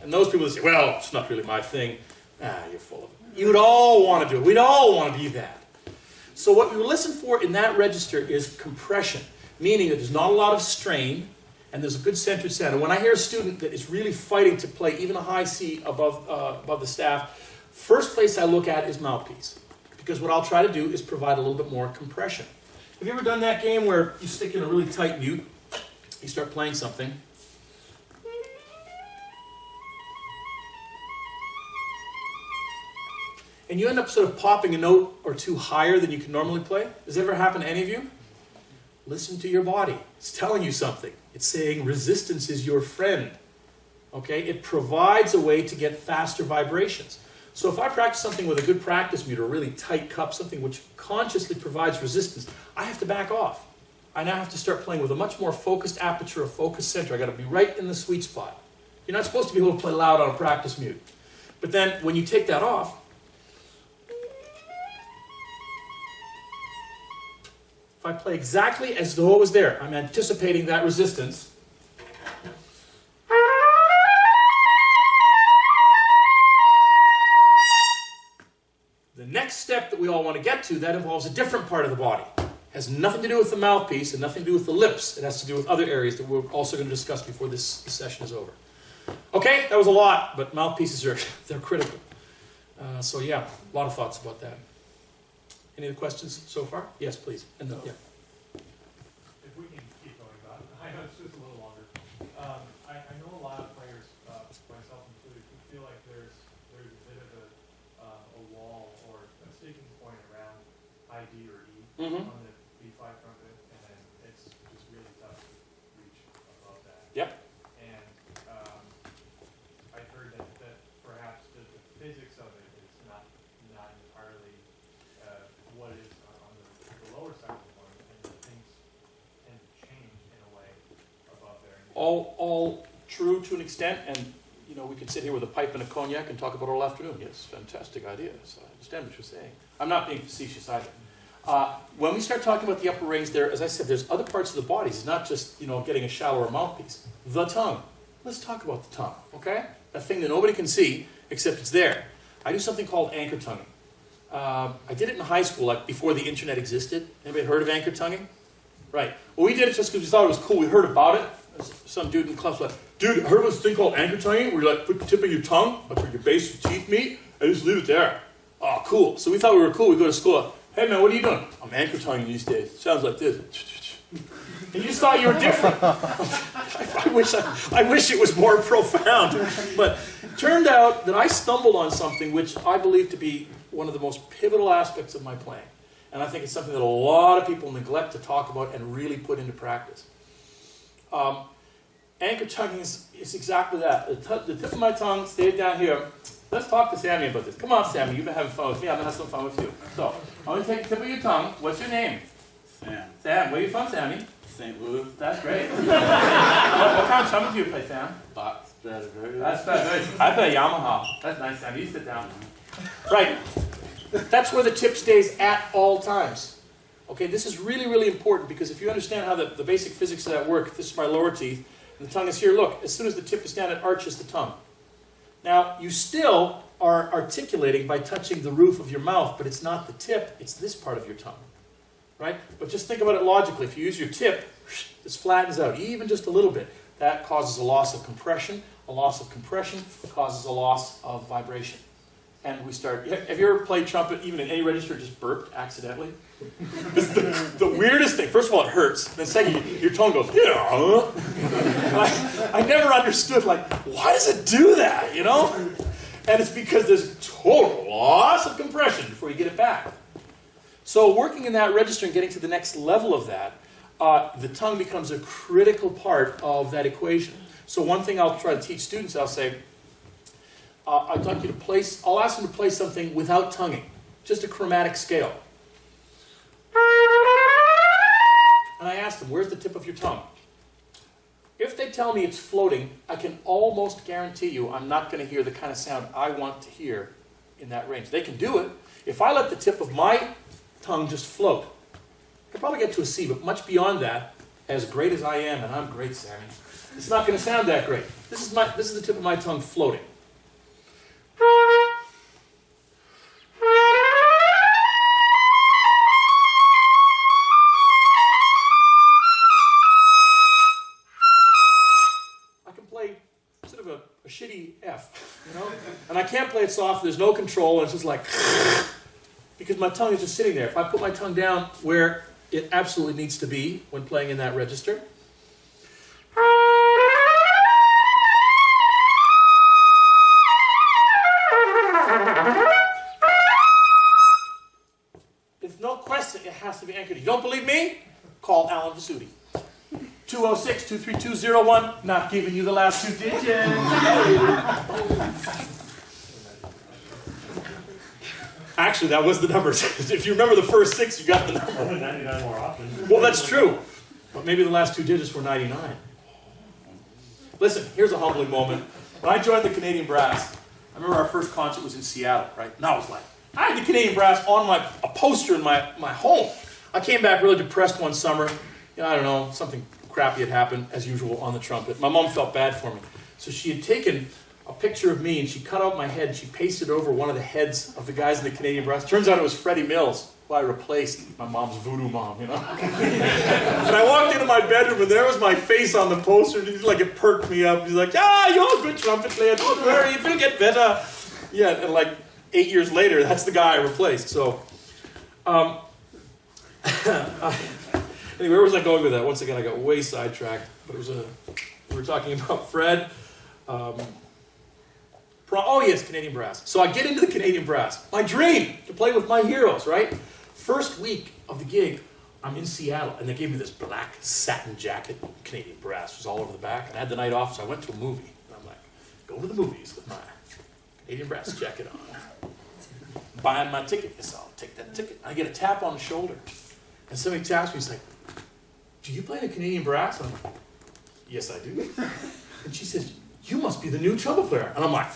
And those people that say, well, it's not really my thing. You're full of it. You would all want to do it. We'd all want to be that. So what we listen for in that register is compression, meaning that there's not a lot of strain and there's a good centered sound. And when I hear a student that is really fighting to play even a high C above the staff, first place I look at is mouthpiece. Because what I'll try to do is provide a little bit more compression. Have you ever done that game where you stick in a really tight mute, you start playing something, and you end up sort of popping a note or two higher than you can normally play? Does it ever happen to any of you? Listen to your body. It's telling you something. It's saying resistance is your friend. Okay? It provides a way to get faster vibrations. So if I practice something with a good practice mute or a really tight cup, something which consciously provides resistance, I have to back off. I now have to start playing with a much more focused aperture, a focused center. I got to be right in the sweet spot. You're not supposed to be able to play loud on a practice mute. But then when you take that off, if I play exactly as though it was there, I'm anticipating that resistance. The next step that we all want to get to, that involves a different part of the body. It has nothing to do with the mouthpiece and nothing to do with the lips. It has to do with other areas that we're also going to discuss before this session is over. Okay, that was a lot, but mouthpieces they're critical. So yeah, a lot of thoughts about that. Any other questions so far? Yes, please. And then, yeah. If we can keep going about it, I know it's just a little longer. I know a lot of players, myself included, who feel like there's a bit of a wall or a sticking point around high D or E on the B5 trumpet, and then it's just really tough to reach above that. Yep. And I've heard that perhaps the physics of it is not entirely what it is on the lower side of the horn, and things tend to change in a way above there. All true to an extent, and you know, we could sit here with a pipe and a cognac and talk about it all afternoon. Yes, fantastic ideas. I understand what you're saying. I'm not being facetious either. When we start talking about the upper range there, as I said, there's other parts of the body. It's not just, you know, getting a shallower mouthpiece. The tongue. Let's talk about the tongue, okay? That thing that nobody can see, except it's there. I do something called anchor tonguing. I did it in high school, like before the internet existed. Anybody heard of anchor tonguing? Right. Well, we did it just because we thought it was cool. We heard about it. Some dude in class was like, dude, I heard of this thing called anchor tonguing, where you like put the tip of your tongue up where your base of your teeth meet, and just leave it there. Oh, cool. So we thought we were cool. We go to school. Hey, man, what are you doing? I'm anchor tonguing these days. Sounds like this. And you just thought you were different. I wish it was more profound. But it turned out that I stumbled on something which I believe to be one of the most pivotal aspects of my playing. And I think it's something that a lot of people neglect to talk about and really put into practice. Anchor tonguing is exactly that. The tip of my tongue stayed down here. Let's talk to Sammy about this. Come on, Sammy. You've been having fun with me. I'm going to have some fun with you. So, I'm going to take the tip of your tongue. What's your name? Sam. Sam. Where are you from, Sammy? St. Louis. That's great. what kind of trumpet do you play, Sam? Box Stradivarius. That's good. I play Yamaha. That's nice, Sam. You sit down. Right. That's where the tip stays at all times. Okay, this is really, really important because if you understand how the basic physics of that work, this is my lower teeth, and the tongue is here. Look, as soon as the tip is down, it arches the tongue. Now, you still are articulating by touching the roof of your mouth, but it's not the tip, it's this part of your tongue. Right? But just think about it logically. If you use your tip, this flattens out, even just a little bit. That causes a loss of compression. A loss of compression causes a loss of vibration. And we start, have you ever played trumpet, even in any register, just burped accidentally? It's the weirdest thing. First of all, it hurts. Then second, your tongue goes, yeah. I never understood, like, why does it do that, you know? And it's because there's total loss of compression before you get it back. So working in that register and getting to the next level of that, the tongue becomes a critical part of that equation. So one thing I'll try to teach students, I'll say, I'd like you to place, I'll ask them to play something without tonguing, just a chromatic scale. And I ask them, where's the tip of your tongue? If they tell me it's floating, I can almost guarantee you I'm not going to hear the kind of sound I want to hear in that range. They can do it. If I let the tip of my tongue just float, I could probably get to a C, but much beyond that, as great as I am, and I'm great, Sammy, it's not going to sound that great. This is the tip of my tongue floating. I can play sort of a shitty F, you know? And I can't play it soft, there's no control, and it's just like, because my tongue is just sitting there. If I put my tongue down where it absolutely needs to be when playing in that register, there's no question it has to be anchored. You don't believe me? Call Alan Vasuti. 206-23201, not giving you the last two digits. Actually, that was the number. If you remember the first six, you got the number. 99 more often. Well, that's true. But maybe the last two digits were 99. Listen, here's a humbling moment. When I joined the Canadian Brass, I remember our first concert was in Seattle, right? And I was like, I had the Canadian Brass on a poster in my home. I came back really depressed one summer. You know, I don't know, something crappy had happened, as usual, on the trumpet. My mom felt bad for me. So she had taken a picture of me, and she cut out my head, and she pasted over one of the heads of the guys in the Canadian Brass. Turns out it was Freddie Mills, who I replaced my mom's voodoo mom, you know. And I walked into my bedroom, and there was my face on the poster, and he's like, it perked me up. He's like, you're a good trumpet player, don't worry, it will get better. Yeah, and like 8 years later, that's the guy I replaced. So, anyway, where was I going with that? Once again, I got way sidetracked. But it was we were talking about Fred. Oh yes, Canadian Brass. So I get into the Canadian Brass. My dream, to play with my heroes, right? First week of the gig, I'm in Seattle, and they gave me this black satin jacket. Canadian Brass was all over the back, and I had the night off, so I went to a movie. And I'm like, go to the movies with my Canadian Brass jacket on. Buying my ticket. Yes, I'll take that ticket. I get a tap on the shoulder. And somebody taps me, he's like, do you play the Canadian Brass? And I'm like, yes, I do. And she says, you must be the new trumpet player. And I'm like,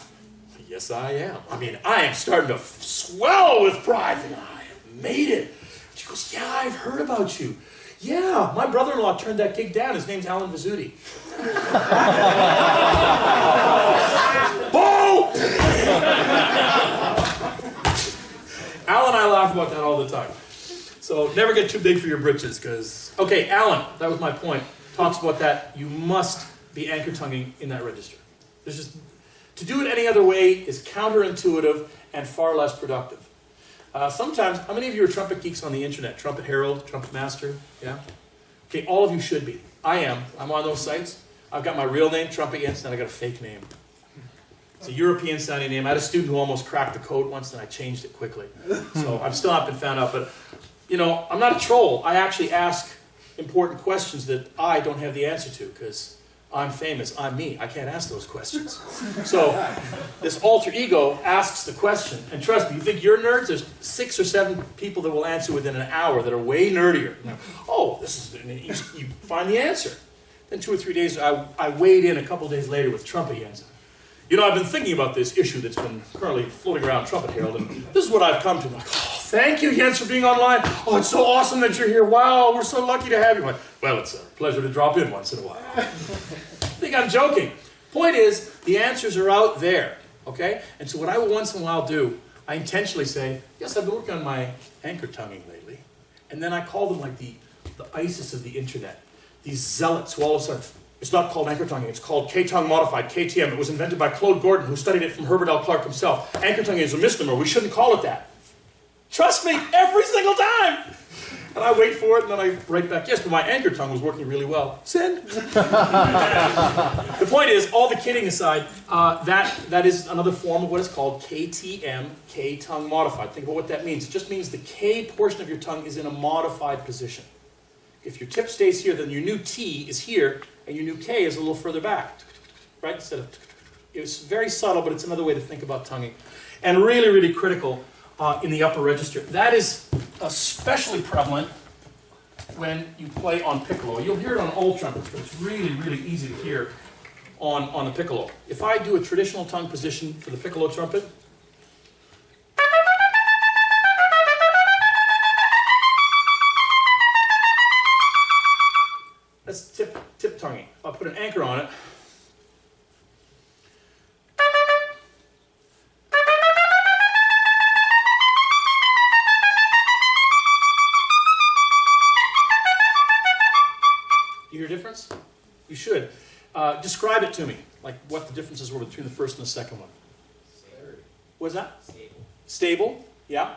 yes, I am. I mean, I am starting to swell with pride that I have made it. She goes, yeah, I've heard about you. Yeah, my brother-in-law turned that gig down. His name's Alan Vasuti. Boo! Alan and I laugh about that all the time. So never get too big for your britches, because... Okay, Alan, that was my point, talks about that. You must be anchor tonguing in that register. There's just... To do it any other way is counterintuitive and far less productive. Sometimes, how many of you are trumpet geeks on the internet? Trumpet Herald, Trumpet Master, yeah? Okay, all of you should be. I am. I'm on those sites. I've got my real name, Trumpet Jens, and I got a fake name. It's a European sounding name. I had a student who almost cracked the code once, and I changed it quickly. So I've still not been found out, but you know, I'm not a troll. I actually ask important questions that I don't have the answer to, because I'm famous, I'm me, I can't ask those questions. So this alter ego asks the question, and trust me, you think you're nerds? There's 6 or 7 people that will answer within an hour that are way nerdier. Oh, this is, you find the answer. Then 2 or 3 days, I weighed in a couple days later with Trumpet Jens. You know, I've been thinking about this issue that's been currently floating around Trumpet Herald, and this is what I've come to. I'm like, oh, thank you, Jens, for being online. Oh, it's so awesome that you're here. Wow, we're so lucky to have you. I'm like, well, it's a pleasure to drop in once in a while. I think I'm joking. Point is, the answers are out there, okay? And so what I will once in a while do, I intentionally say, yes, I've been working on my anchor tonguing lately. And then I call them like the ISIS of the internet. These zealots who all of a sudden, it's not called anchor tonguing, it's called K-tongue modified, KTM. It was invented by Claude Gordon, who studied it from Herbert L. Clark himself. Anchor tonguing is a misnomer, we shouldn't call it that. Trust me, every single time! And I wait for it, and then I write back, yes, but my anchor tongue was working really well. Send! The point is, all the kidding aside, that is another form of what is called KTM, K-tongue modified. Think about what that means. It just means the K portion of your tongue is in a modified position. If your tip stays here, then your new T is here, and your new K is a little further back. Right? Instead of... It's very subtle, but it's another way to think about tonguing. And really, really critical in the upper register. That is especially prevalent when you play on piccolo. You'll hear it on old trumpets, but it's really, really easy to hear on the piccolo. If I do a traditional tongue position for the piccolo trumpet, hear a difference? You should. Describe it to me, like what the differences were between the first and the second one. What is that? Stable. Stable, yeah.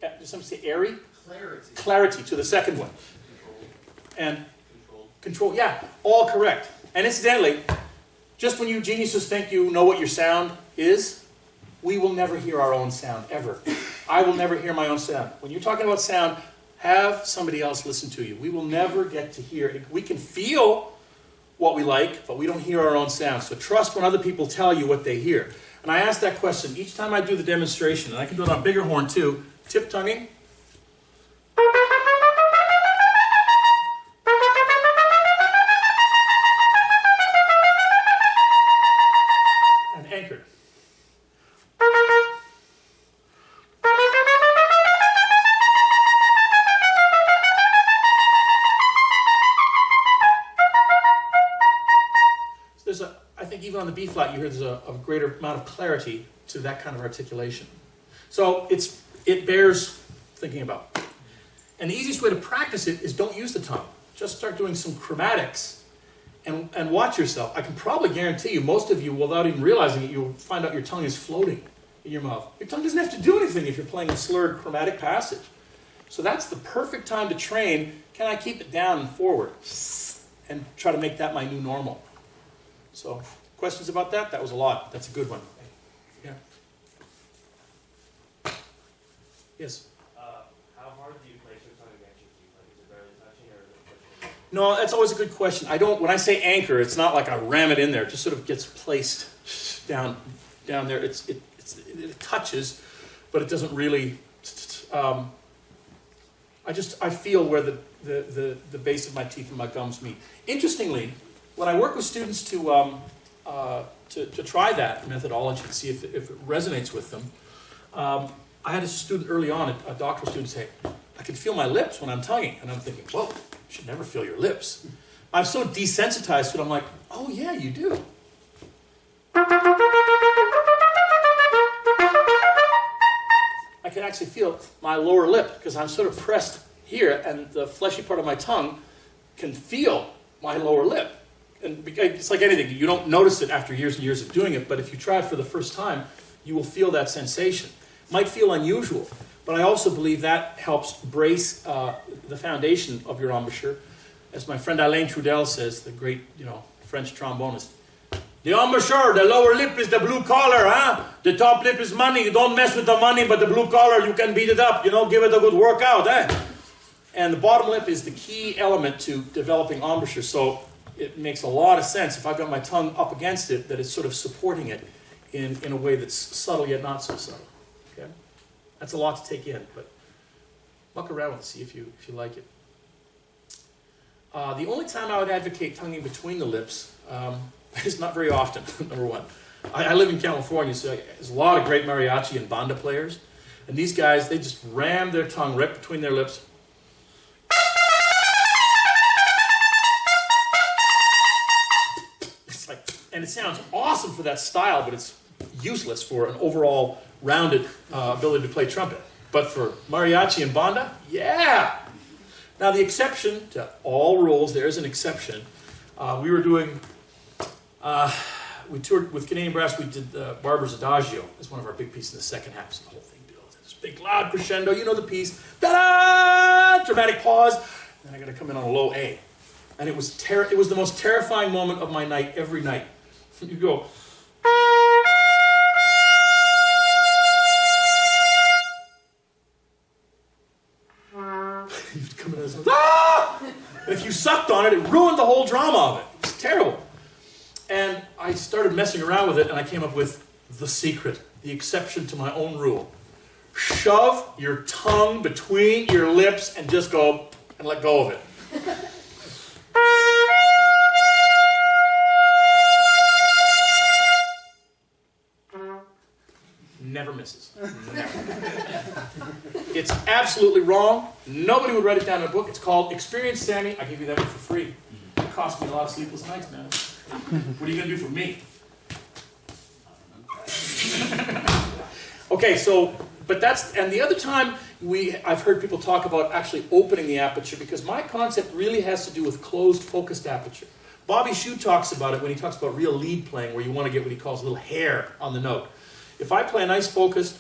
Did somebody say airy? Clarity. Clarity to the second one. And Controlled. control, yeah, all correct. And incidentally, just when you geniuses think you know what your sound is, we will never hear our own sound, ever. I will never hear my own sound. When you're talking about sound, have somebody else listen to you. We will never get to hear it. We can feel what we like, but we don't hear our own sound. So trust when other people tell you what they hear. And I ask that question each time I do the demonstration, and I can do it on bigger horn too, tip tonguing. And anchored. I think even on the B flat, you hear there's a greater amount of clarity to that kind of articulation. So it bears thinking about. And the easiest way to practice it is don't use the tongue. Just start doing some chromatics and watch yourself. I can probably guarantee you, most of you, without even realizing it, you'll find out your tongue is floating in your mouth. Your tongue doesn't have to do anything if you're playing a slurred chromatic passage. So that's the perfect time to train. Can I keep it down and forward? And try to make that my new normal. So, questions about that? That was a lot. That's a good one. Yeah. Yes? How hard do you place your tongue against your teeth? Like, is it barely touching or is it pushing? No, that's always a good question. When I say anchor, it's not like I ram it in there. It just sort of gets placed down there. It touches, but it doesn't really. I feel where the base of my teeth and my gums meet. Interestingly, when I work with students to try that methodology and see if it resonates with them, I had a student early on, a doctoral student, say, I can feel my lips when I'm tonguing. And I'm thinking, whoa, you should never feel your lips. I'm so desensitized to it, I'm like, oh yeah, you do. I can actually feel my lower lip because I'm sort of pressed here and the fleshy part of my tongue can feel my lower lip. And it's like anything, you don't notice it after years and years of doing it, but if you try it for the first time, you will feel that sensation. It might feel unusual, but I also believe that helps brace the foundation of your embouchure. As my friend Alain Trudel says, the great French trombonist, the embouchure, the lower lip is the blue collar, huh? The top lip is money. You don't mess with the money, but the blue collar, you can beat it up, give it a good workout, eh? And the bottom lip is the key element to developing embouchure. So it makes a lot of sense if I've got my tongue up against it that it's sort of supporting it in a way that's subtle yet not so subtle. Okay? That's a lot to take in, but muck around with it, see if you like it. The only time I would advocate tonguing between the lips is not very often, number one. I live in California, so there's a lot of great mariachi and banda players, and these guys, they just ram their tongue right between their lips. And it sounds awesome for that style, but it's useless for an overall rounded ability to play trumpet. But for mariachi and banda, yeah! Now the exception to all rules, there's an exception. We were doing, we toured with Canadian Brass, we did Barber's Adagio as one of our big pieces in the second half. So the whole thing builds. This big loud crescendo, you know the piece. Da-da! Dramatic pause. Then I got to come in on a low A. And it was the most terrifying moment of my night every night. You go. You'd come in and ah! And if you sucked on it, it ruined the whole drama of it. It was terrible. And I started messing around with it, and I came up with the secret, the exception to my own rule. Shove your tongue between your lips and just go and let go of it. Never misses. Never. It's absolutely wrong. Nobody would write it down in a book. It's called Experience Sammy. I give you that one for free. It cost me a lot of sleepless nights, man. What are you going to do for me? Okay, so, but that's, and the other time I've heard people talk about actually opening the aperture, because my concept really has to do with closed focused aperture. Bobby Shue talks about it when he talks about real lead playing, where you want to get what he calls a little hair on the note. If I play a nice focused,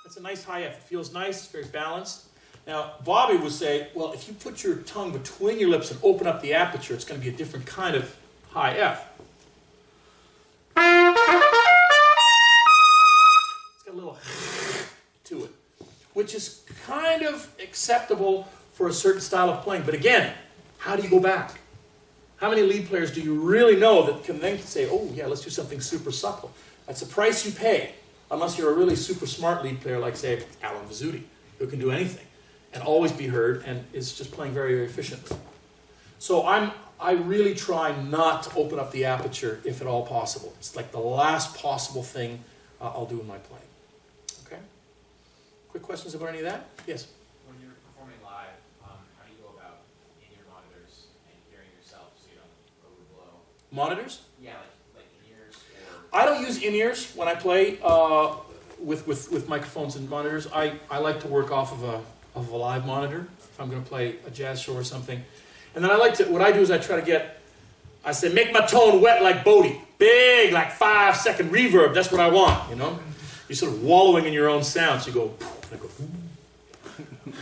that's a nice high F. It feels nice, it's very balanced. Now, Bobby would say, well, if you put your tongue between your lips and open up the aperture, it's going to be a different kind of high F. It's got a little to it, which is kind of acceptable for a certain style of playing. But again, how do you go back? How many lead players do you really know that can then say, oh yeah, let's do something super subtle? That's the price you pay, unless you're a really super smart lead player like, say, Alan Vizzuti, who can do anything and always be heard and is just playing very, very efficiently. So I really try not to open up the aperture if at all possible. It's like the last possible thing I'll do in my playing. Okay? Quick questions about any of that? Yes? When you're performing live, how do you go about in your monitors and hearing yourself so you don't overblow? Monitors? Yeah, like in-ears or... I don't use in-ears when I play with microphones and monitors. I like to work off of a live monitor if I'm going to play a jazz show or something. And then what I do is I try to I say, make my tone wet like Bodie. Big, like 5-second reverb. That's what I want, you know? You're sort of wallowing in your own sounds. You go, and I go,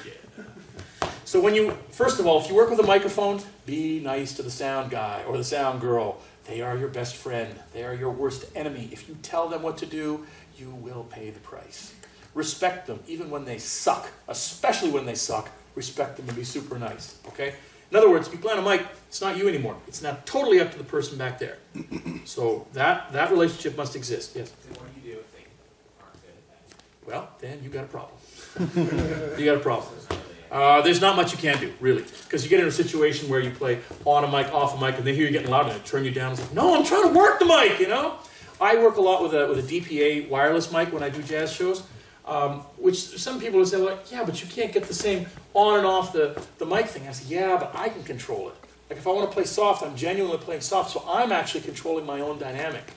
yeah. So first of all, if you work with a microphone, be nice to the sound guy or the sound girl. They are your best friend. They are your worst enemy. If you tell them what to do, you will pay the price. Respect them, even when they suck, especially when they suck. Respect them and be super nice, okay? In other words, if you play on a mic, it's not you anymore. It's now totally up to the person back there. So that relationship must exist, yes? And what do you do if they aren't good at that? Well, then you got a problem. You got a problem. There's not much you can do, really. Because you get in a situation where you play on a mic, off a mic, and they hear you getting loud and they turn you down. It's like, no, I'm trying to work the mic, you know? I work a lot with a DPA wireless mic when I do jazz shows. Which some people will say, well, yeah, but you can't get the same on and off the mic thing. I say, yeah, but I can control it. Like if I want to play soft, I'm genuinely playing soft, so I'm actually controlling my own dynamic.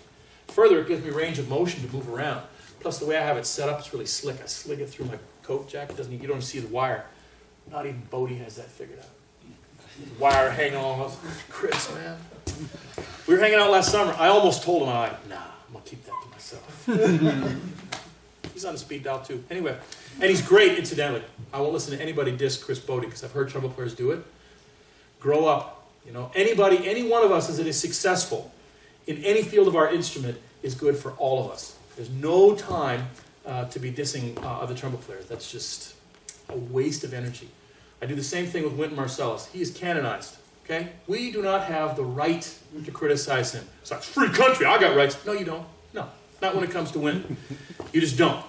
Further, it gives me range of motion to move around. Plus, the way I have it set up, it's really slick. I slick it through my coat jacket. You don't see the wire. Not even Bodie has that figured out. The wire hanging on. Chris, man. We were hanging out last summer. I almost told him, nah, I'm going to keep that to myself. He's on the speed dial too. Anyway, and he's great, incidentally. I won't listen to anybody diss Chris Bodie because I've heard trumpet players do it. Grow up. You know, any one of us that is successful in any field of our instrument is good for all of us. There's no time to be dissing other trumpet players. That's just a waste of energy. I do the same thing with Wynton Marsalis. He is canonized. Okay? We do not have the right to criticize him. It's like, free country, I got rights. No, you don't. No, not when it comes to Wynton. You just don't.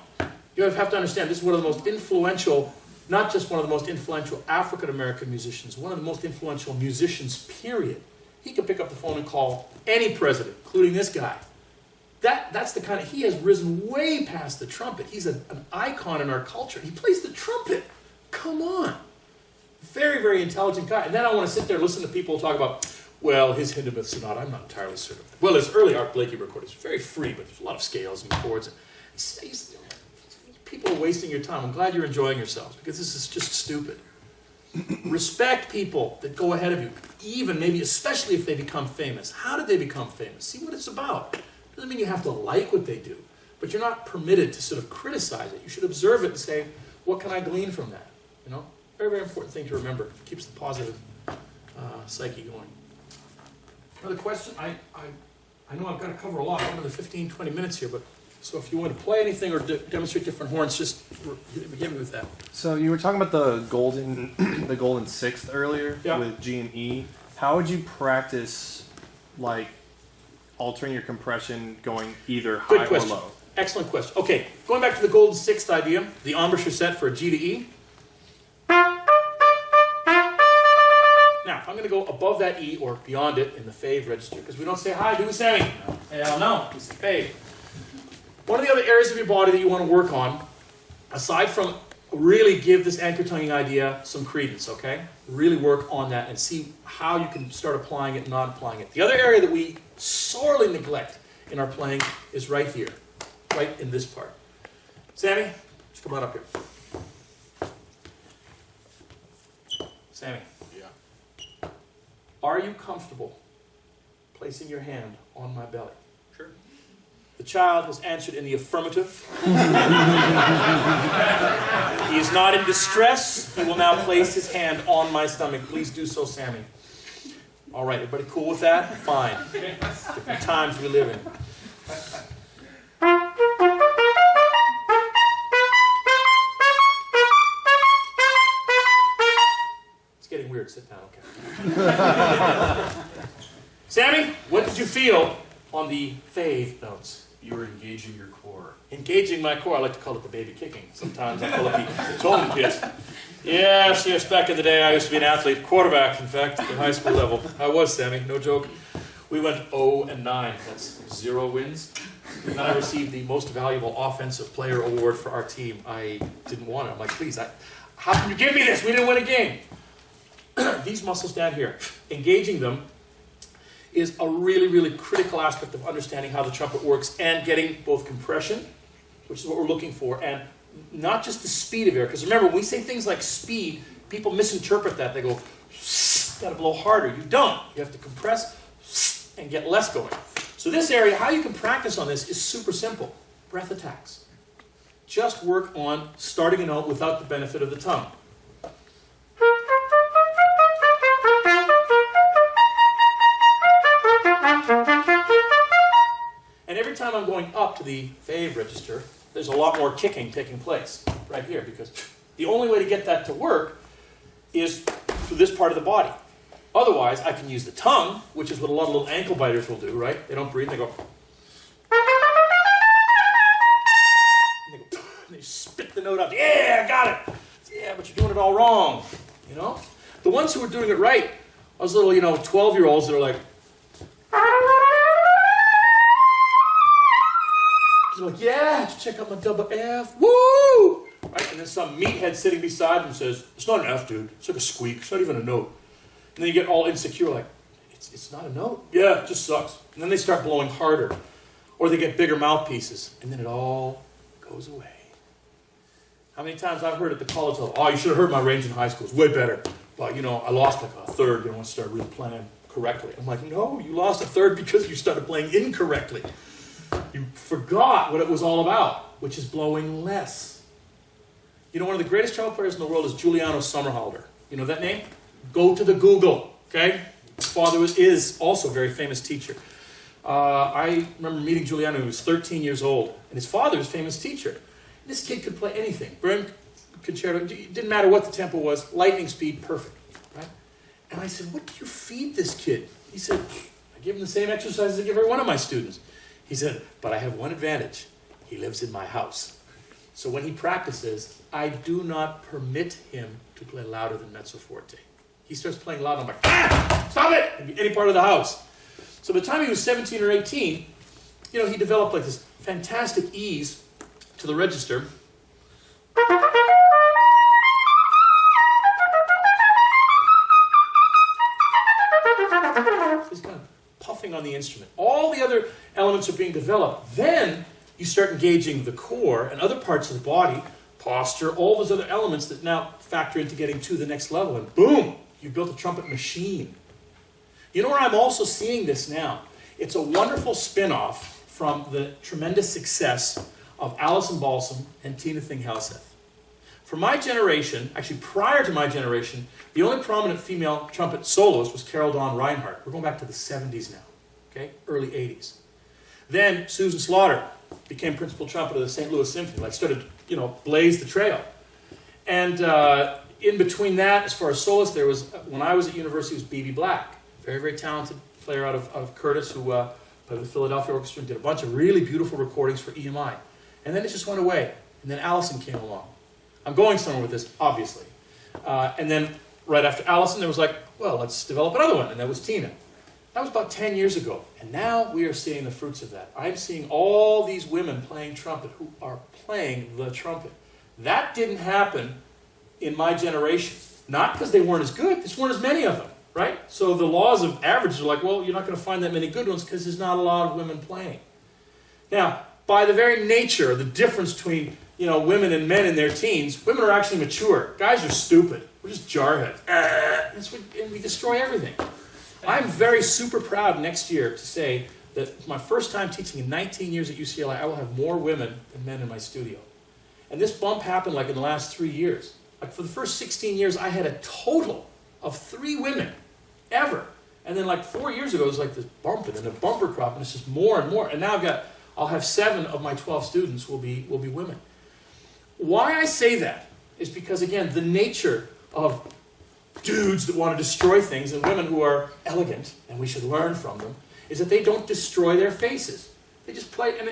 You have to understand, this is one of the most influential, not just one of the most influential African-American musicians, one of the most influential musicians, period. He could pick up the phone and call any president, including this guy. That's the kind of, he has risen way past the trumpet. He's an icon in our culture. He plays the trumpet. Come on. Very, very intelligent guy. And then I want to sit there and listen to people talk about, well, his Hindemith Sonata, I'm not entirely certain. Well, his early Art Blakey recording is very free, but there's a lot of scales and chords. People are wasting your time. I'm glad you're enjoying yourselves, because this is just stupid. Respect people that go ahead of you, even maybe, especially if they become famous. How did they become famous? See what it's about. Doesn't mean you have to like what they do, but you're not permitted to sort of criticize it. You should observe it and say, what can I glean from that? You know, very, very important thing to remember. It keeps the positive psyche going. Another question? I know I've got to cover a lot. Another 15, 20 minutes here, but so if you want to play anything or demonstrate different horns, just hit me with that. So you were talking about the golden sixth earlier with G and E. How would you practice, like, altering your compression going either high or low? Excellent question. Okay, going back to the golden sixth idea, the embouchure set for a G to E. Now, if I'm going to go above that E or beyond it in the fave register, because we don't say, hi, do a semi. Hell no, we say fave. One of the other areas of your body that you want to work on, aside from really give this anchor tonguing idea some credence, okay? Really work on that and see how you can start applying it and not applying it. The other area that we sorely neglect in our playing is right here, right in this part. Sammy, just come on up here. Sammy. Yeah. Are you comfortable placing your hand on my belly? Sure. The child has answered in the affirmative. He is not in distress. He will now place his hand on my stomach. Please do so, Sammy. All right, everybody cool with that? Fine. Different times we live in. It's getting weird. Sit down, okay. Sammy, what did you feel on the fave notes? You were engaging your core. Engaging my core. I like to call it the baby kicking. Sometimes I call it the tone pitch. Yes, back in the day I used to be an athlete, quarterback, in fact, at high school level. I was, Sammy, no joke. We went 0-9. That's 0 wins. And then I received the most valuable offensive player award for our team. I didn't want it. I'm like, please, how can you give me this? We didn't win a game. These muscles down here, engaging them is a really, really critical aspect of understanding how the trumpet works and getting both compression, which is what we're looking for, and not just the speed of air. Because remember, when we say things like speed, people misinterpret that. They go, gotta blow harder. You don't. You have to compress and get less going. So this area, how you can practice on this is super simple. Breath attacks. Just work on starting a note without the benefit of the tongue. And every time I'm going up to the fave register, there's a lot more kicking taking place right here, because the only way to get that to work is through this part of the body. Otherwise, I can use the tongue, which is what a lot of little ankle biters will do, right? They don't breathe, they go. And they spit the note out. Yeah, I got it. Yeah, but you're doing it all wrong, you know? The ones who are doing it right, those little, 12-year-olds that are like, they're like, yeah, just check out my double F, woo! Right? And then some meathead sitting beside them says, it's not an F, dude. It's like a squeak. It's not even a note. And then you get all insecure, like, it's not a note. Yeah, it just sucks. And then they start blowing harder. Or they get bigger mouthpieces. And then it all goes away. How many times I've heard at the college level, oh, you should have heard my range in high school. It's way better. But, I lost like a third, once I started really playing correctly. I'm like, no, you lost a third because you started playing incorrectly. You forgot what it was all about, which is blowing less. One of the greatest cello players in the world is Giuliano Sommerhalder. You know that name? Go to the Google, okay? His father is also a very famous teacher. I remember meeting Giuliano when he was 13 years old, and his father was a famous teacher. This kid could play anything. Brim, concerto, it didn't matter what the tempo was, lightning speed, perfect, right? And I said, what do you feed this kid? He said, I give him the same exercises I give every one of my students. He said, but I have one advantage. He lives in my house. So when he practices, I do not permit him to play louder than mezzo forte. He starts playing loud, I'm like, stop it! In any part of the house. So by the time he was 17 or 18, he developed like this fantastic ease to the register. He's kind of puffing on the instrument. All the other elements are being developed. Then you start engaging the core and other parts of the body, posture, all those other elements that now factor into getting to the next level. And boom, you've built a trumpet machine. You know where I'm also seeing this now? It's a wonderful spin-off from the tremendous success of Alison Balsam and Tina Thing-Helseth. For my generation, actually prior to my generation, the only prominent female trumpet soloist was Carol Dawn Reinhardt. We're going back to the 70s now, okay? Early 80s. Then Susan Slaughter became principal trumpeter of the St. Louis Symphony, started, blaze the trail. And in between that, as far as soloists, there was, when I was at university, was B.B. Black. Very, very talented player out of Curtis, who played with the Philadelphia Orchestra and did a bunch of really beautiful recordings for EMI. And then it just went away. And then Allison came along. I'm going somewhere with this, obviously. And then right after Allison, there was like, well, let's develop another one. And that was Tina. That was about 10 years ago. And now we are seeing the fruits of that. I'm seeing all these women playing trumpet who are playing the trumpet. That didn't happen in my generation. Not because they weren't as good, there just weren't as many of them, right? So the laws of averages are like, well, you're not going to find that many good ones because there's not a lot of women playing. Now, by the very nature, the difference between women and men in their teens, women are actually mature. Guys are stupid. We're just jarheads. And we destroy everything. I'm very super proud next year to say that my first time teaching in 19 years at UCLA, I will have more women than men in my studio. And this bump happened like in the last 3 years. Like for the first 16 years, I had a total of 3 women, ever. And then like 4 years ago, it was like this bump and then a bumper crop, and it's just more and more. And now I'll have 7 of my 12 students will be women. Why I say that is because, again, the nature of dudes that want to destroy things and women who are elegant, and we should learn from them, is that they don't destroy their faces. They just play, and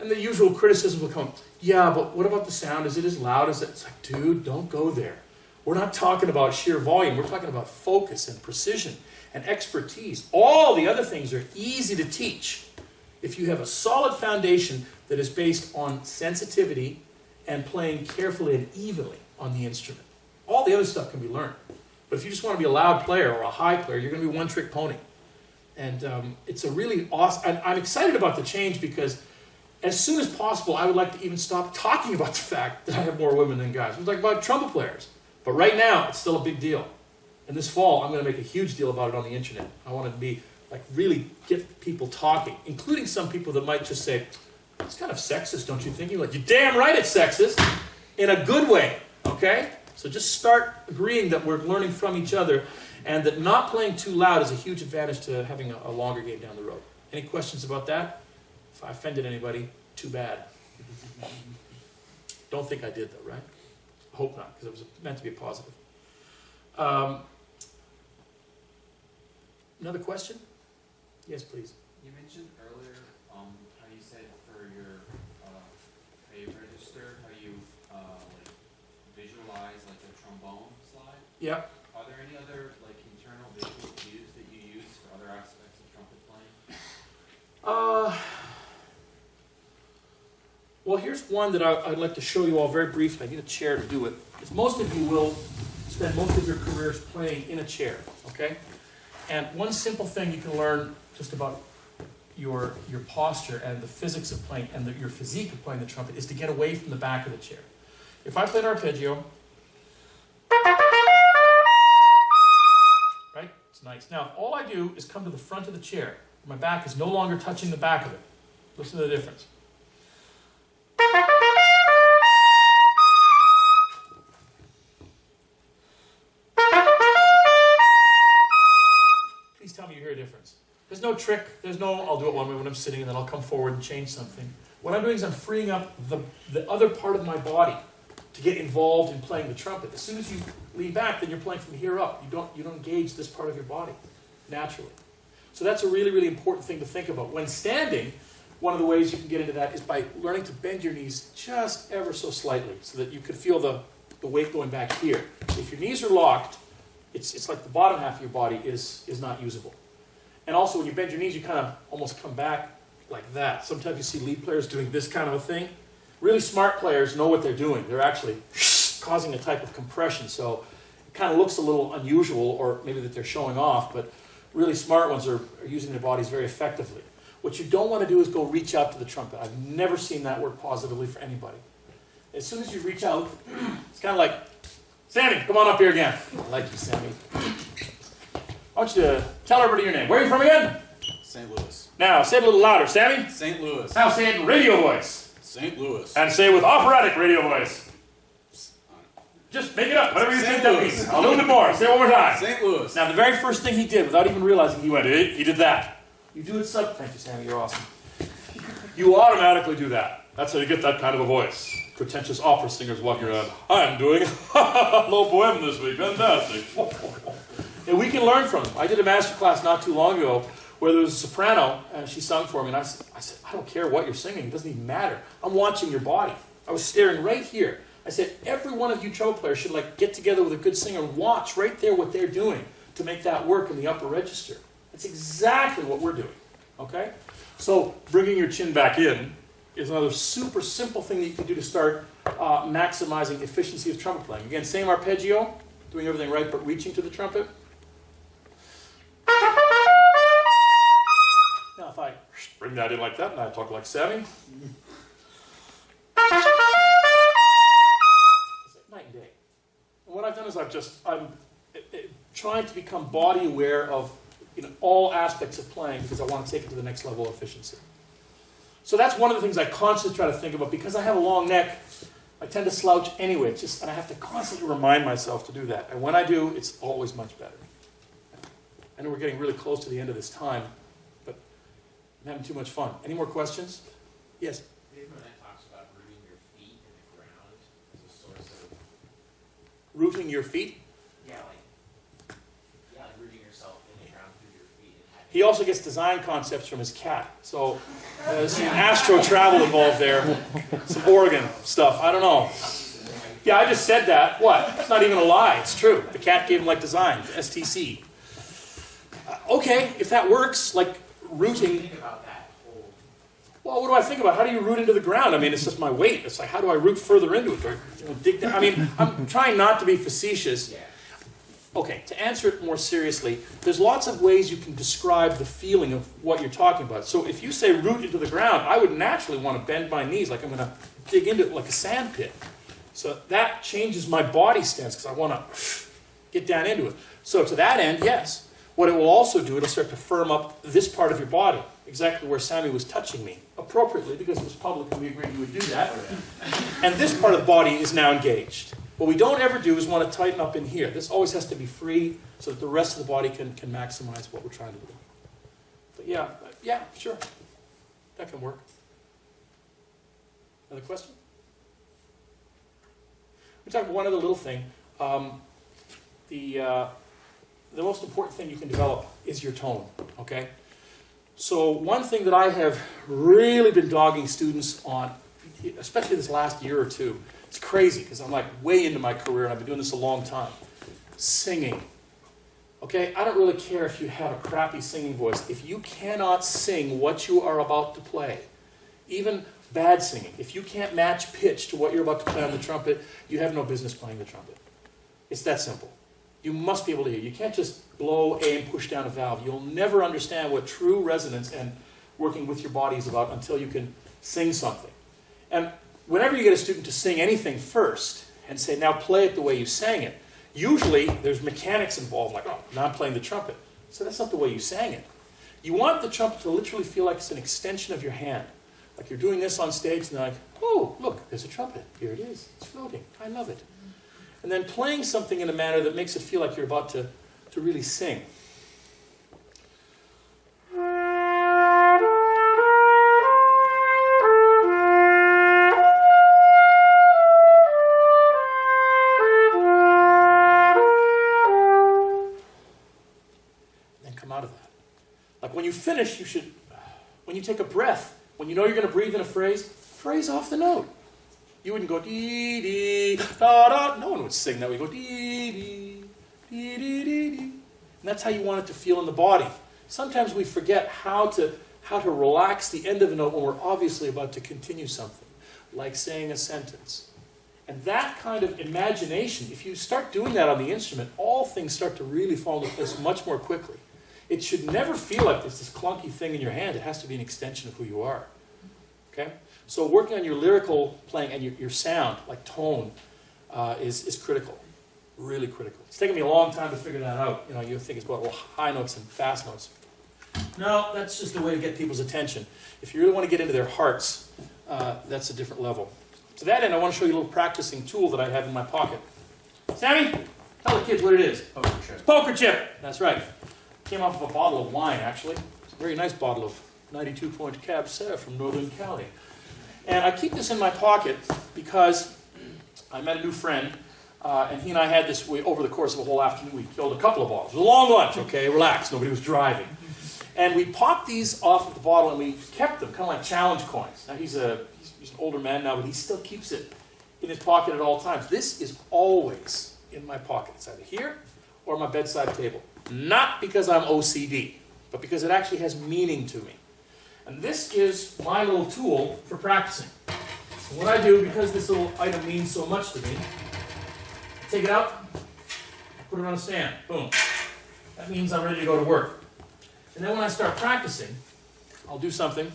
the usual criticism will come, yeah, but what about the sound? Is it as loud as it? It's like, dude, don't go there. We're not talking about sheer volume. We're talking about focus and precision and expertise. All the other things are easy to teach if you have a solid foundation that is based on sensitivity and playing carefully and evenly on the instrument. All the other stuff can be learned. But if you just want to be a loud player or a high player, you're going to be one-trick pony. And it's a really awesome... I'm excited about the change because as soon as possible, I would like to even stop talking about the fact that I have more women than guys. It's like about trumpet players. But right now, it's still a big deal. And this fall, I'm going to make a huge deal about it on the internet. I want it to be, like, really get people talking, including some people that might just say, it's kind of sexist, don't you think? You're like, you're damn right it's sexist, in a good way, okay? So just start agreeing that we're learning from each other and that not playing too loud is a huge advantage to having a longer game down the road. Any questions about that? If I offended anybody, too bad. Don't think I did, though, right? I hope not, because it was meant to be a positive. Another question? Yes, please. You mentioned earlier how you said for your phase register, how you like visualize like a trombone slide. Yeah. Are there any other like internal visual cues that you use for other aspects of trumpet playing? Well, here's one that I'd like to show you all very briefly. I need a chair to do it. Because most of you will spend most of your careers playing in a chair, okay? And one simple thing you can learn just about your posture and the physics of playing and your physique of playing the trumpet is to get away from the back of the chair. If I play an arpeggio, right? It's nice. Now, if all I do is come to the front of the chair, my back is no longer touching the back of it. Listen to the difference. Please tell me you hear a difference. There's no trick. There's no, I'll do it one way when I'm sitting and then I'll come forward and change something. What I'm doing is I'm freeing up the other part of my body to get involved in playing the trumpet. As soon as you lean back, then you're playing from here up. You don't engage this part of your body naturally. So that's a really, really important thing to think about. When standing, one of the ways you can get into that is by learning to bend your knees just ever so slightly so that you can feel the weight going back here. If your knees are locked, it's like the bottom half of your body is not usable. And also when you bend your knees, you kind of almost come back like that. Sometimes you see lead players doing this kind of a thing. Really smart players know what they're doing. They're actually causing a type of compression. So it kind of looks a little unusual, or maybe that they're showing off, but really smart ones are using their bodies very effectively. What you don't want to do is go reach out to the trumpet. I've never seen that work positively for anybody. As soon as you reach out, it's kind of like, Sammy, come on up here again. I like you, Sammy. I want you to tell everybody your name. Where are you from again? St. Louis. Now, say it a little louder, Sammy. St. Louis. Now say it in radio voice. St. Louis. And say it with operatic radio voice. Just make it up, whatever you think that means. A little bit more. Say it one more time. St. Louis. Now, the very first thing he did, without even realizing, he went, he did that. You do it Thank you, Sammy. You're awesome. You automatically do that. That's how you get that kind of a voice. Pretentious opera singers walking around. I'm doing a low poem this week. Fantastic. And we can learn from them. I did a master class not too long ago where there was a soprano, and she sung for me. And I said, I don't care what you're singing. It doesn't even matter. I'm watching your body. I was staring right here. I said, every one of you trumpet players should get together with a good singer and watch right there what they're doing to make that work in the upper register. That's exactly what we're doing, okay? So bringing your chin back in is another super simple thing that you can do to start maximizing efficiency of trumpet playing. Again, same arpeggio, doing everything right, but reaching to the trumpet. Now if I bring that in like that, and I talk like Sammy. It's like night and day. And what I've done is I'm trying to become body aware of all aspects of playing because I want to take it to the next level of efficiency. So that's one of the things I constantly try to think about. Because I have a long neck, I tend to slouch anyway. And I have to constantly remind myself to do that. And when I do, it's always much better. I know we're getting really close to the end of this time, but I'm having too much fun. Any more questions? Yes? Dave Monet talks about rooting your feet in the ground as a source of... Rooting your feet? Yeah, like rooting yourself in the ground through your feet. And having He also gets design concepts from his cat. So there's some astro travel involved there. Some Oregon stuff. I don't know. Yeah, I just said that. What? It's not even a lie. It's true. The cat gave him like design, STC. Okay, if that works, like rooting. think about that whole... Well, what do I think about? How do you root into the ground? I mean, it's just my weight. It's like, how do I root further into it? Or, dig down? I mean, I'm trying not to be facetious. Yeah. Okay, to answer it more seriously, there's lots of ways you can describe the feeling of what you're talking about. So if you say root into the ground, I would naturally want to bend my knees like I'm going to dig into it like a sand pit. So that changes my body stance because I want to get down into it. So to that end, yes. What it will also do, it'll start to firm up this part of your body, exactly where Sammy was touching me, appropriately, because it was public and we agreed he would do that. And this part of the body is now engaged. What we don't ever do is want to tighten up in here. This always has to be free so that the rest of the body can maximize what we're trying to do. But yeah, sure. That can work. Another question? We talked about one other little thing. The most important thing you can develop is your tone, okay? So one thing that I have really been dogging students on, especially this last year or two, it's crazy because I'm like way into my career and I've been doing this a long time. Singing. Okay, I don't really care if you have a crappy singing voice. If you cannot sing what you are about to play, even bad singing, if you can't match pitch to what you're about to play on the trumpet, you have no business playing the trumpet. It's that simple. You must be able to hear. You can't just blow A and push down a valve. You'll never understand what true resonance and working with your body is about until you can sing something. And whenever you get a student to sing anything first and say, now play it the way you sang it, usually there's mechanics involved, like, oh, now I'm playing the trumpet. So that's not the way you sang it. You want the trumpet to literally feel like it's an extension of your hand. Like you're doing this on stage and they're like, oh, look, there's a trumpet. Here it is. It's floating. I love it. And then playing something in a manner that makes it feel like you're about to really sing. And then come out of that. Like when you finish, you should, when you take a breath, when you know you're going to breathe in a phrase off the note. You wouldn't go dee dee da da. No one would sing that way. You go dee dee dee dee dee dee. And that's how you want it to feel in the body. Sometimes we forget how to relax the end of a note when we're obviously about to continue something, like saying a sentence. And that kind of imagination, if you start doing that on the instrument, all things start to really fall into place much more quickly. It should never feel like it's this clunky thing in your hand. It has to be an extension of who you are. Okay? So working on your lyrical playing and your sound, like tone, is critical, really critical. It's taken me a long time to figure that out. You know, you think it's about high notes and fast notes. No, that's just a way to get people's attention. If you really want to get into their hearts, that's a different level. To that end, I want to show you a little practicing tool that I have in my pocket. Sammy, tell the kids what it is. Poker chip. It's poker chip. That's right. Came off of a bottle of wine, actually. It's a very nice bottle of 92-point Cab Sauv from Northern Cali. And I keep this in my pocket because I met a new friend, and he and I had this over the course of a whole afternoon. We killed a couple of bottles. It was a long lunch, okay? Relax, nobody was driving. And we popped these off of the bottle, and we kept them, kind of like challenge coins. Now, he's an older man now, but he still keeps it in his pocket at all times. This is always in my pocket. It's either here or my bedside table. Not because I'm OCD, but because it actually has meaning to me. And this is my little tool for practicing. So what I do, because this little item means so much to me, I take it out, put it on a stand, boom. That means I'm ready to go to work. And then when I start practicing, I'll do something.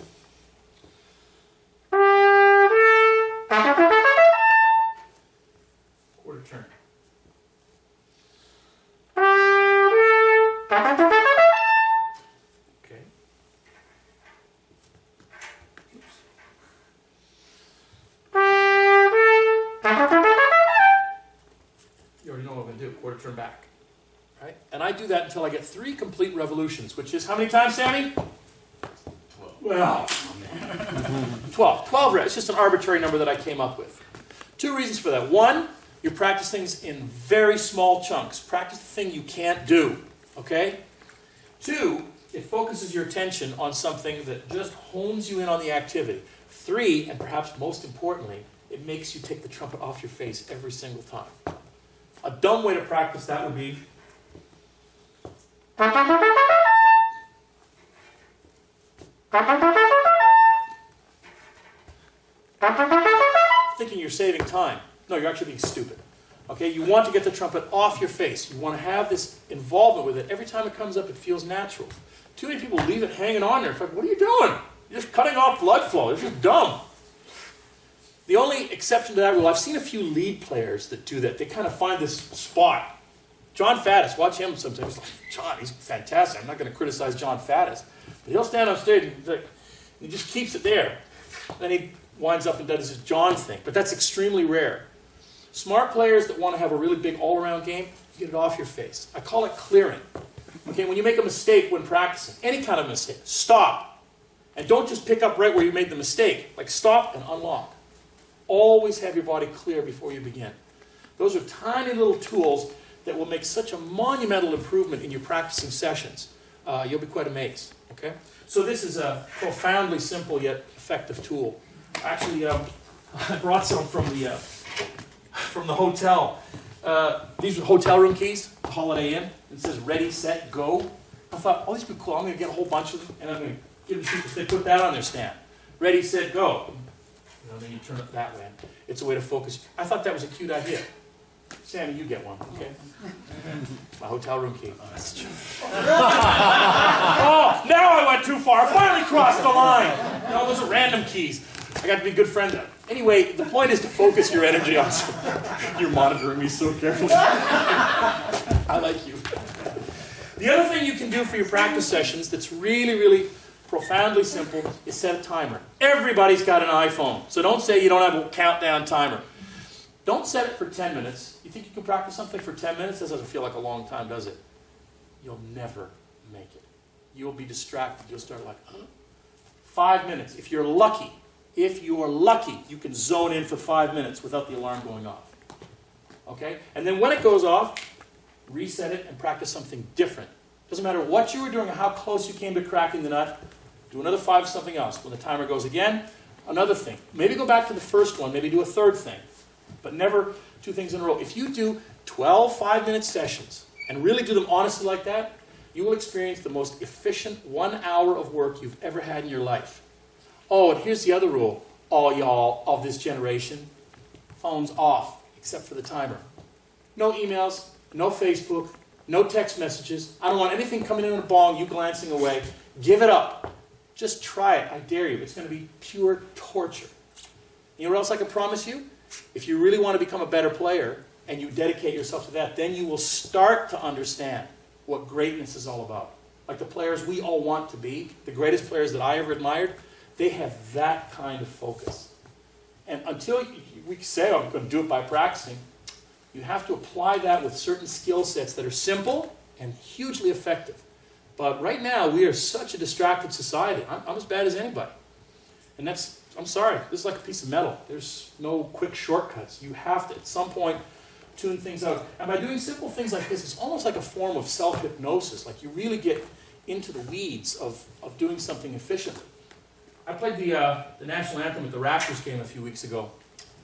Quarter turn. Okay. Oops. You already know what I'm going to do. Quarter turn back. Right? And I do that until I get 3 complete revolutions, which is how many times, Sammy? 12. Well, 12. 12 reps. It's just an arbitrary number that I came up with. 2 reasons for that. 1, you practice things in very small chunks. Practice the thing you can't do. Okay? 2, it focuses your attention on something that just hones you in on the activity. 3, and perhaps most importantly, it makes you take the trumpet off your face every single time. A dumb way to practice that would be thinking you're saving time. No, you're actually being stupid. Okay, you want to get the trumpet off your face. You want to have this involvement with it. Every time it comes up, it feels natural. Too many people leave it hanging on there. It's like, what are you doing? You're just cutting off blood flow. It's just dumb. The only exception to that rule, I've seen a few lead players that do that. They kind of find this spot. John Faddis, watch him sometimes. Like, John, he's fantastic. I'm not going to criticize John Faddis. But he'll stand on stage and he just keeps it there. Then he winds up and does his John thing. But that's extremely rare. Smart players that want to have a really big all-around game, get it off your face. I call it clearing. Okay, when you make a mistake when practicing, any kind of mistake, stop. And don't just pick up right where you made the mistake. Like stop and unlock. Always have your body clear before you begin. Those are tiny little tools that will make such a monumental improvement in your practicing sessions. You'll be quite amazed. Okay? So this is a profoundly simple yet effective tool. Actually, I brought some from the hotel. These are hotel room keys, the Holiday Inn. It says ready, set, go. I thought, oh, these would be cool. I'm going to get a whole bunch of them, and I'm going to give them to people so they put that on their stand. Ready, set, go. You know, then you turn it that way. It's a way to focus. I thought that was a cute idea. Sammy, you get one, okay? My hotel room key. Oh, that's true. Oh, now I went too far. I finally crossed the line. No, those are random keys. I got to be a good friend of them. Anyway, the point is to focus your energy on something. You're monitoring me so carefully. I like you. The other thing you can do for your practice sessions that's really, really profoundly simple is set a timer. Everybody's got an iPhone, so don't say you don't have a countdown timer. Don't set it for 10 minutes. You think you can practice something for 10 minutes? That doesn't feel like a long time, does it? You'll never make it. You'll be distracted. You'll start like, huh? 5 minutes. If you're lucky, you can zone in for 5 minutes without the alarm going off. Okay? And then when it goes off, reset it and practice something different. Doesn't matter what you were doing or how close you came to cracking the nut, do another 5 of something else. When the timer goes again, another thing. Maybe go back to the first one, maybe do a third thing. But never 2 things in a row. If you do 12 5-minute sessions and really do them honestly like that, you will experience the most efficient 1 hour of work you've ever had in your life. Oh, and here's the other rule, all y'all of this generation. Phones off, except for the timer. No emails, no Facebook, no text messages. I don't want anything coming in on a bong, you glancing away. Give it up. Just try it, I dare you. It's going to be pure torture. You know what else I can promise you? If you really want to become a better player, and you dedicate yourself to that, then you will start to understand what greatness is all about. Like the players we all want to be, the greatest players that I ever admired, they have that kind of focus. And until we say, oh, I'm going to do it by practicing, you have to apply that with certain skill sets that are simple and hugely effective. But right now, we are such a distracted society. I'm as bad as anybody. And that's, I'm sorry, this is like a piece of metal. There's no quick shortcuts. You have to, at some point, tune things out. And by doing simple things like this, it's almost like a form of self-hypnosis. Like you really get into the weeds of doing something efficiently. I played the national anthem at the Raptors game a few weeks ago.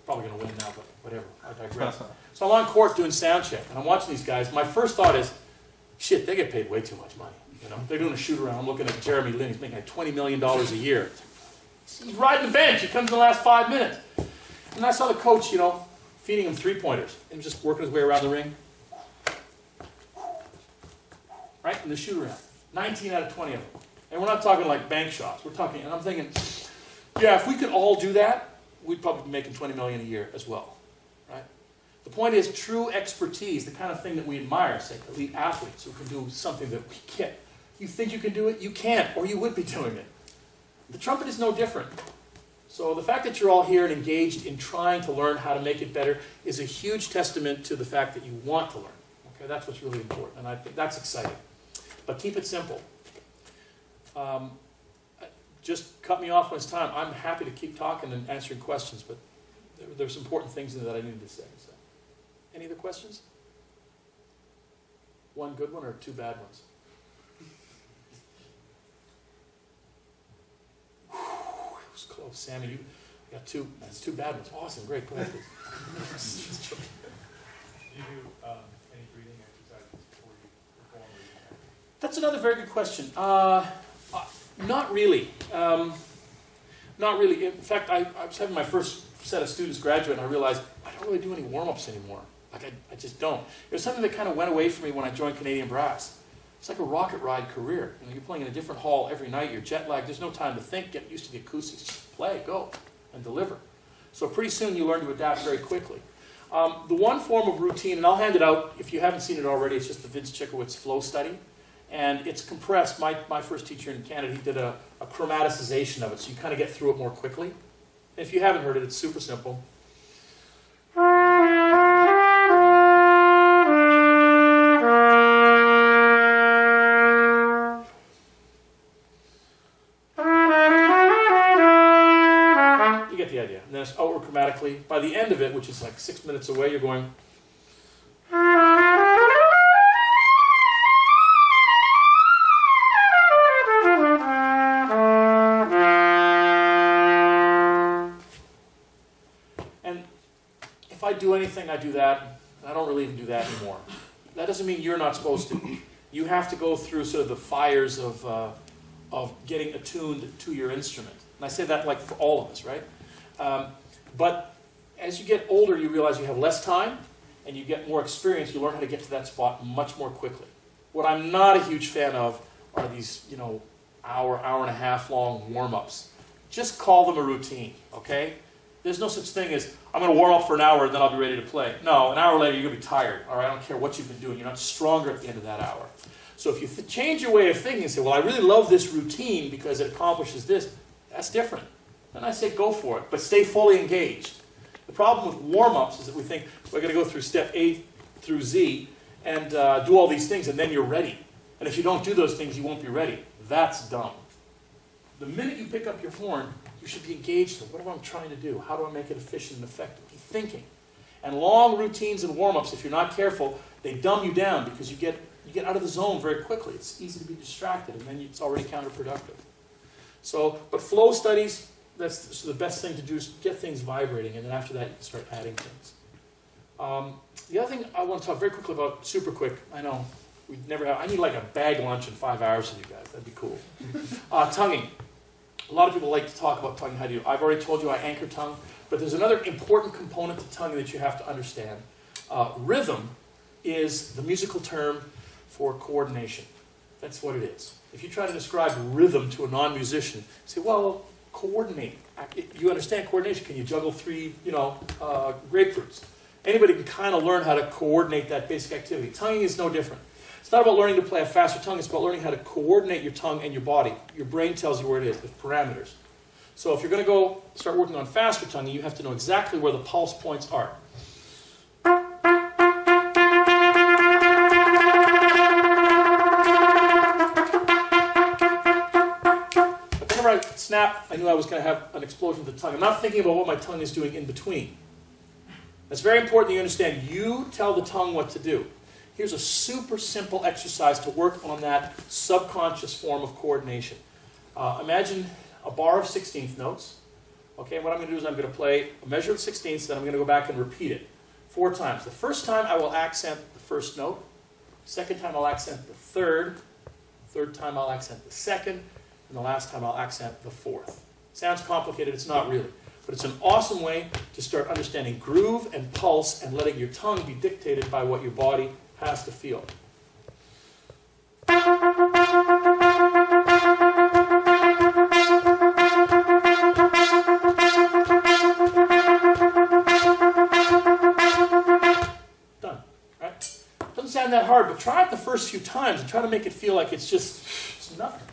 Probably going to win now, but whatever. I digress. So I'm on court doing sound check, and I'm watching these guys. My first thought is, shit, they get paid way too much money. You know, they're doing a shoot-around. I'm looking at Jeremy Lin. He's making like $20 million a year. He's riding the bench. He comes in the last 5 minutes. And I saw the coach, you know, feeding him 3-pointers. He was just working his way around the ring. Right? In the shoot-around. 19 out of 20 of them. And we're not talking like bank shots. We're talking, and I'm thinking, yeah, if we could all do that, we'd probably be making $20 million a year as well, right? The point is true expertise, the kind of thing that we admire, say elite athletes who can do something that we can't. You think you can do it? You can't, or you would be doing it. The trumpet is no different. So the fact that you're all here and engaged in trying to learn how to make it better is a huge testament to the fact that you want to learn. Okay, that's what's really important, and I think that's exciting. But keep it simple. Just cut me off when it's time. I'm happy to keep talking and answering questions, but there's important things in there that I needed to say. So, any other questions? One good one or two bad ones? It was close. Sammy, you got two. That's two bad ones. Awesome. Great. Go ahead, please. Do you do any breathing exercises before you perform? That's another very good question. Not really. Not really. In fact, I was having my first set of students graduate, and I realized I don't really do any warm-ups anymore. Like, I just don't. It was something that kind of went away from me when I joined Canadian Brass. It's like a rocket ride career. You know, you're playing in a different hall every night. You're jet lagged. There's no time to think. Get used to the acoustics. Just play, go, and deliver. So pretty soon you learn to adapt very quickly. The one form of routine, and I'll hand it out if you haven't seen it already, it's just the Vince Chikowitz flow study. And it's compressed. My first teacher in Canada, he did a chromaticization of it, so you kind of get through it more quickly. And if you haven't heard it, it's super simple. You get the idea. And then it's outward chromatically. By the end of it, which is like 6 minutes away, you're going... do anything, I do that. I don't really even do that anymore. That doesn't mean you're not supposed to. You have to go through sort of the fires of getting attuned to your instrument. And I say that like for all of us, right? But as you get older, you realize you have less time, and you get more experience. You learn how to get to that spot much more quickly. What I'm not a huge fan of are these, hour and a half long warm-ups. Just call them a routine, okay? There's no such thing as, I'm going to warm up for an hour and then I'll be ready to play. No, an hour later you're going to be tired. All right, I don't care what you've been doing. You're not stronger at the end of that hour. So if you change your way of thinking and say, well, I really love this routine because it accomplishes this, that's different. Then I say go for it, but stay fully engaged. The problem with warm-ups is that we think we're going to go through step A through Z and do all these things and then you're ready. And if you don't do those things, you won't be ready. That's dumb. The minute you pick up your horn, you should be engaged in what am I trying to do? How do I make it efficient and effective? Be thinking. And long routines and warm-ups, if you're not careful, they dumb you down because you get out of the zone very quickly. It's easy to be distracted, and then it's already counterproductive. So, but flow studies, that's the best thing to do is get things vibrating, and then after that you can start adding things. The other thing I want to talk very quickly about, super quick, I know we'd never have, I need like a bag lunch in 5 hours with you guys. That'd be cool. Tonguing. A lot of people like to talk about tonguing. How do you? I've already told you I anchor tongue, but there's another important component to tonguing that you have to understand. Rhythm is the musical term for coordination. That's what it is. If you try to describe rhythm to a non-musician, say, well, coordinate. You understand coordination. Can you juggle 3, grapefruits? Anybody can kind of learn how to coordinate that basic activity. Tonguing is no different. It's not about learning to play a faster tongue, it's about learning how to coordinate your tongue and your body. Your brain tells you where it is, the parameters. So if you're going to go start working on faster tonguing, you have to know exactly where the pulse points are. But whenever I snap, I knew I was going to have an explosion of the tongue. I'm not thinking about what my tongue is doing in between. It's very important that you understand. You tell the tongue what to do. Here's a super simple exercise to work on that subconscious form of coordination. Imagine a bar of 16th notes. Okay, what I'm going to do is I'm going to play a measure of 16ths, then I'm going to go back and repeat it 4 times. The first time I will accent the first note. Second time I'll accent the third. Third time I'll accent the second. And the last time I'll accent the fourth. Sounds complicated, it's not really. But it's an awesome way to start understanding groove and pulse and letting your tongue be dictated by what your body has to feel. understand that hard, but try it the first few times and try to make it feel like it's nothing.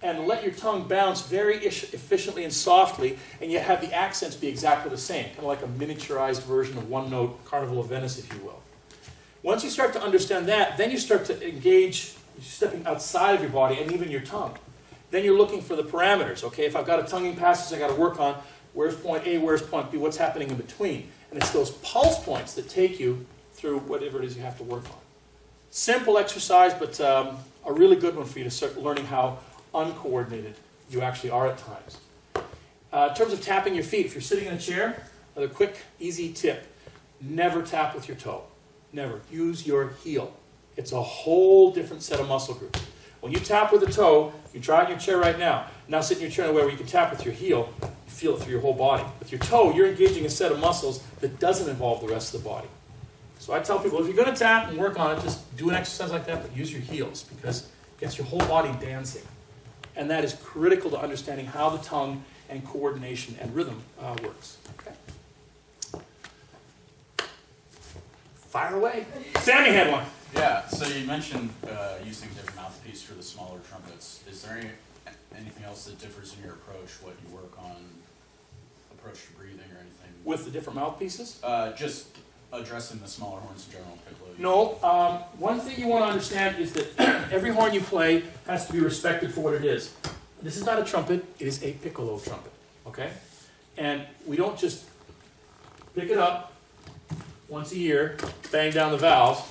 And let your tongue bounce very efficiently and softly, and yet have the accents be exactly the same, kind of like a miniaturized version of one-note Carnival of Venice, if you will. Once you start to understand that, then you start to engage, stepping outside of your body and even your tongue. Then you're looking for the parameters. Okay, if I've got a tonguing passage I got to work on, where's point A, where's point B, what's happening in between? And it's those pulse points that take you through whatever it is you have to work on. Simple exercise, but a really good one for you to start learning how uncoordinated you actually are at times. In terms of tapping your feet, if you're sitting in a chair, another quick, easy tip. Never tap with your toe. Never. Use your heel. It's a whole different set of muscle groups. When you tap with the toe, you try it in your chair right now. Now sit in your chair in a way where you can tap with your heel, you feel it through your whole body. With your toe, you're engaging a set of muscles that doesn't involve the rest of the body. So I tell people, if you're going to tap and work on it, just do an exercise like that, but use your heels, because it gets your whole body dancing. And that is critical to understanding how the tongue and coordination and rhythm works. Okay? Fire away. Sammy had one. Yeah, so you mentioned using different mouthpiece for the smaller trumpets. Is there anything else that differs in your approach, what you work on, approach to breathing or anything? With the different mouthpieces? Just addressing the smaller horns in general, piccolo. No, one thing you want to understand is that every horn you play has to be respected for what it is. This is not a trumpet, it is a piccolo trumpet, okay? And we don't just pick it up once a year, bang down the valves.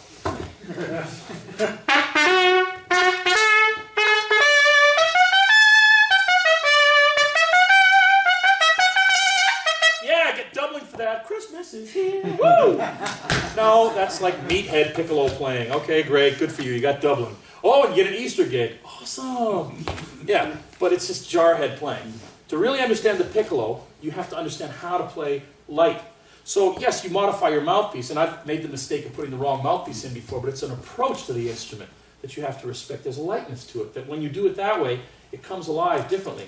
Yeah, get doubling for that. Christmas is here. Woo! No, that's like meathead piccolo playing. Okay, great, good for you. You got doubling. Oh, and you get an Easter gig. Awesome. Yeah, but it's just jarhead playing. To really understand the piccolo, you have to understand how to play light. So yes, you modify your mouthpiece, and I've made the mistake of putting the wrong mouthpiece in before, but it's an approach to the instrument that you have to respect. There's a lightness to it, that when you do it that way, it comes alive differently.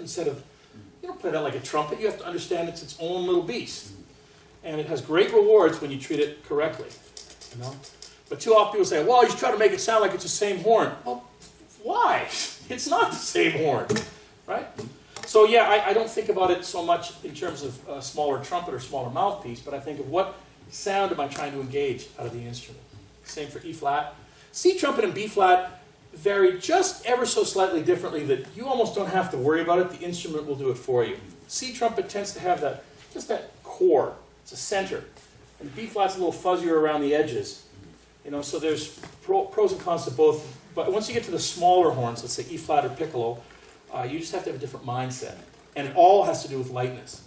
Set of, you don't play that like a trumpet, you have to understand it's its own little beast. And it has great rewards when you treat it correctly. You know? But too often people say, well, you should try to make it sound like it's the same horn. Well, why? It's not the same horn, right? So yeah, I don't think about it so much in terms of a smaller trumpet or smaller mouthpiece, but I think of what sound am I trying to engage out of the instrument. Same for E flat. C trumpet and B flat vary just ever so slightly differently that you almost don't have to worry about it. The instrument will do it for you. C trumpet tends to have that, just that core. It's a center. And B flat's a little fuzzier around the edges. You know, so there's pros and cons to both. But once you get to the smaller horns, let's say E flat or piccolo, you just have to have a different mindset. And it all has to do with lightness.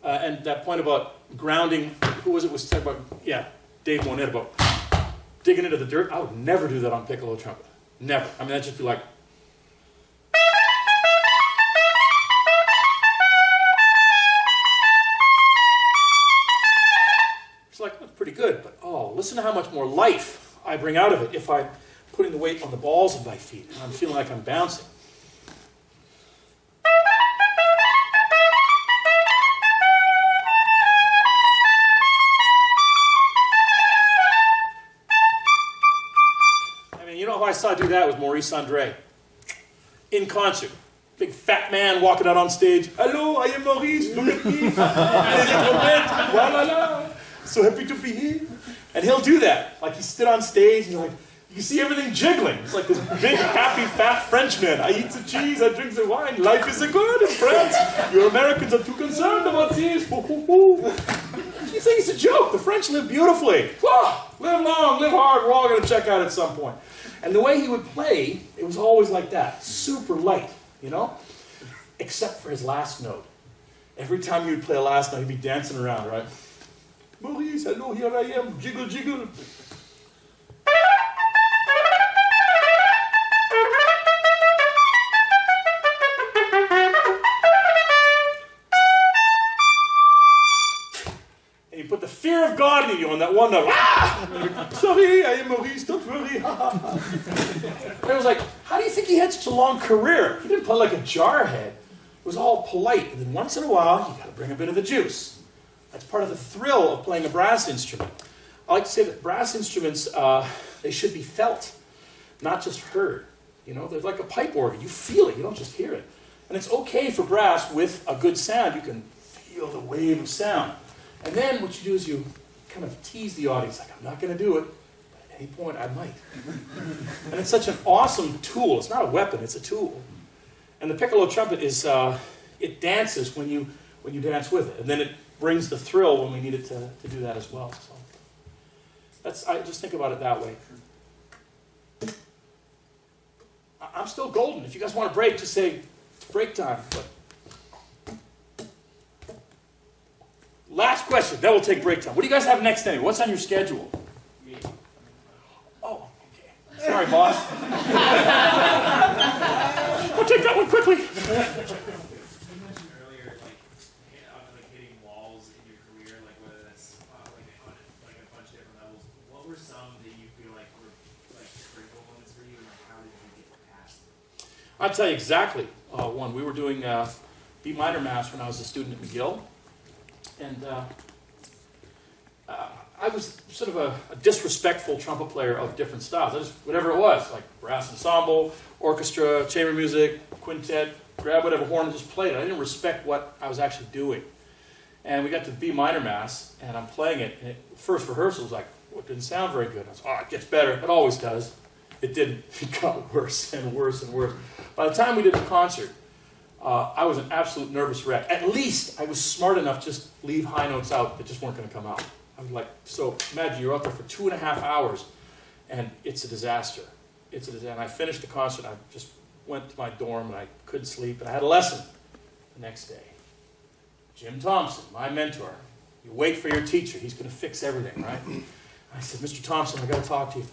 And that point about grounding, who was it was talking about? Yeah, Dave Monette, about digging into the dirt. I would never do that on piccolo trumpet. Never. I mean, that'd just be like... It's like, that's pretty good, but oh, listen to how much more life I bring out of it if I'm putting the weight on the balls of my feet and I'm feeling like I'm bouncing. You know who I saw do that was Maurice Andre. In concert. Big fat man walking out on stage. Hello, I am Maurice. Look at me. Voilà. So happy to be here. And he'll do that. Like he stood on stage and you're like, you can see everything jiggling. It's like this big, happy, fat Frenchman. I eat the cheese, I drink the wine. Life is good in France. You Americans are too concerned about this. You think it's a joke. The French live beautifully. Live long, live hard. We're all going to check out at some point. And the way he would play, it was always like that. Super light, you know? Except for his last note. Every time he would play a last note, he'd be dancing around, right? Maurice, hello, here I am. Jiggle, jiggle. on that one note. Ah! Sorry, I am Maurice, don't worry. And I was like, how do you think he had such a long career? He didn't play like a jarhead. It was all polite. And then once in a while, you got to bring a bit of the juice. That's part of the thrill of playing a brass instrument. I like to say that brass instruments, they should be felt, not just heard. You know, they're like a pipe organ. You feel it, you don't just hear it. And it's okay for brass with a good sound. You can feel the wave of sound. And then what you do is you kind of tease the audience, like, I'm not going to do it, but at any point I might. And it's such an awesome tool. It's not a weapon, it's a tool. And the piccolo trumpet is, it dances when you dance with it. And then it brings the thrill when we need it to do that as well. So I just think about it that way. I'm still golden. If you guys want to break, just say, it's break time. But last question, then we'll take break time. What do you guys have next anyway? What's on your schedule? Me. Oh, okay. Sorry, boss. I'll take that one quickly. You mentioned earlier, like hitting walls in your career, like whether that's on like a bunch of different levels. What were some that you feel like were like critical moments for you, and like, how did you get past them? I'll tell you exactly one. We were doing B minor mass when I was a student at McGill, and I was sort of a disrespectful trumpet player of different styles. I just, whatever it was, like brass ensemble, orchestra, chamber music, quintet, grab whatever horn and just played it. I didn't respect what I was actually doing. And we got to the B minor mass, and I'm playing it, and first rehearsal was like, well, it didn't sound very good. I was, it gets better. It always does. It didn't. It got worse and worse and worse. By the time we did the concert, I was an absolute nervous wreck. At least I was smart enough just leave high notes out that just weren't going to come out. I was like, so imagine you're out there for 2.5 hours, and it's a disaster. It's a disaster. And I finished the concert, I just went to my dorm, and I couldn't sleep, and I had a lesson the next day. Jim Thompson, my mentor. You wait for your teacher. He's going to fix everything, right? And I said, Mr. Thompson, I got to talk to you.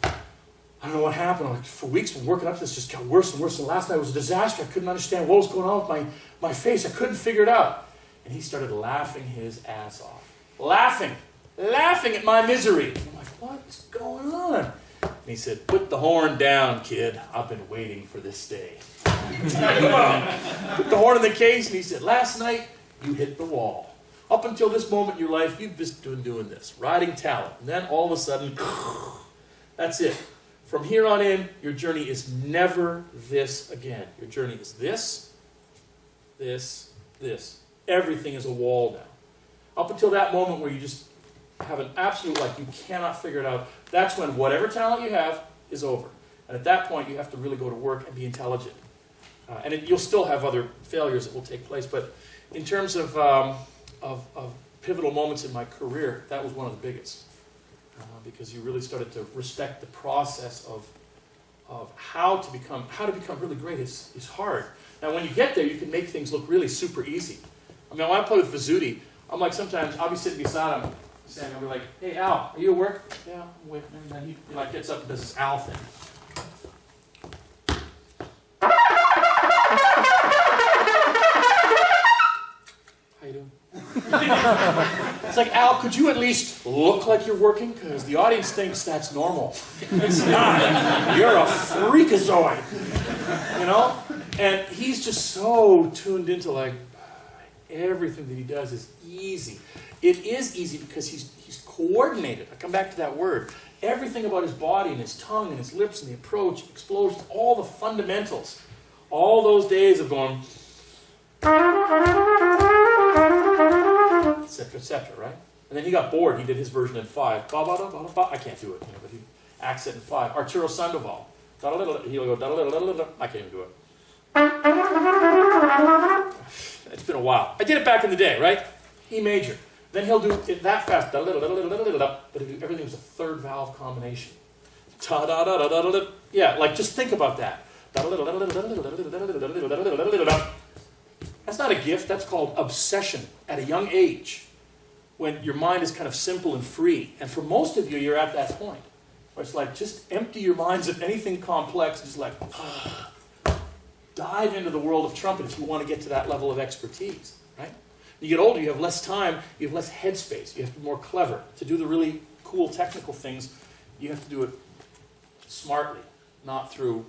I don't know what happened. Like, for weeks, been working up to this, just got worse and worse. And last night was a disaster. I couldn't understand what was going on with my face. I couldn't figure it out. And he started laughing his ass off. Laughing at my misery. I'm like, what is going on? And he said, put the horn down, kid. I've been waiting for this day. Come on. Put the horn in the case, and he said, last night, you hit the wall. Up until this moment in your life, you've just been doing this, riding talent. And then all of a sudden, that's it. From here on in, your journey is never this again. Your journey is this, this, this. Everything is a wall now. Up until that moment where you just have an absolute, like, you cannot figure it out, that's when whatever talent you have is over. And at that point, you have to really go to work and be intelligent. You'll still have other failures that will take place, but in terms of pivotal moments in my career, that was one of the biggest. Because you really started to respect the process of how to become really great is hard. Now, when you get there, you can make things look really super easy. I mean, when I play with Vizzuti, I'm like, sometimes I'll be sitting beside him, saying, I'll be like, hey, Al, are you at work? Yeah, I'm with him. And then he like gets up and does this Al thing. How you doing? It's like, Al, could you at least look like you're working? Because the audience thinks that's normal. It's not. You're a freakazoid. You know? And he's just so tuned into, like, everything that he does is easy. It is easy because he's coordinated. I come back to that word. Everything about his body and his tongue and his lips and the approach, explosion, all the fundamentals. All those days of going, etc., right? And then he got bored. He did his version in 5. Ba, ba, da, ba, da, ba. I can't do it, but he accent in 5. Arturo Sandoval. He'll go, da-da-da-da-da-da. I can't even do it. It's been a while. I did it back in the day, right? E major. Then he'll do it that fast, but everything was a third valve combination. Ta-da-da-da-da-da-da. Yeah, like just think about that. That's not a gift, that's called obsession at a young age, when your mind is kind of simple and free. And for most of you, you're at that point, where it's like, just empty your minds of anything complex, just like, dive into the world of trumpet if you want to get to that level of expertise, right? When you get older, you have less time, you have less headspace, you have to be more clever to do the really cool technical things, you have to do it smartly, not through,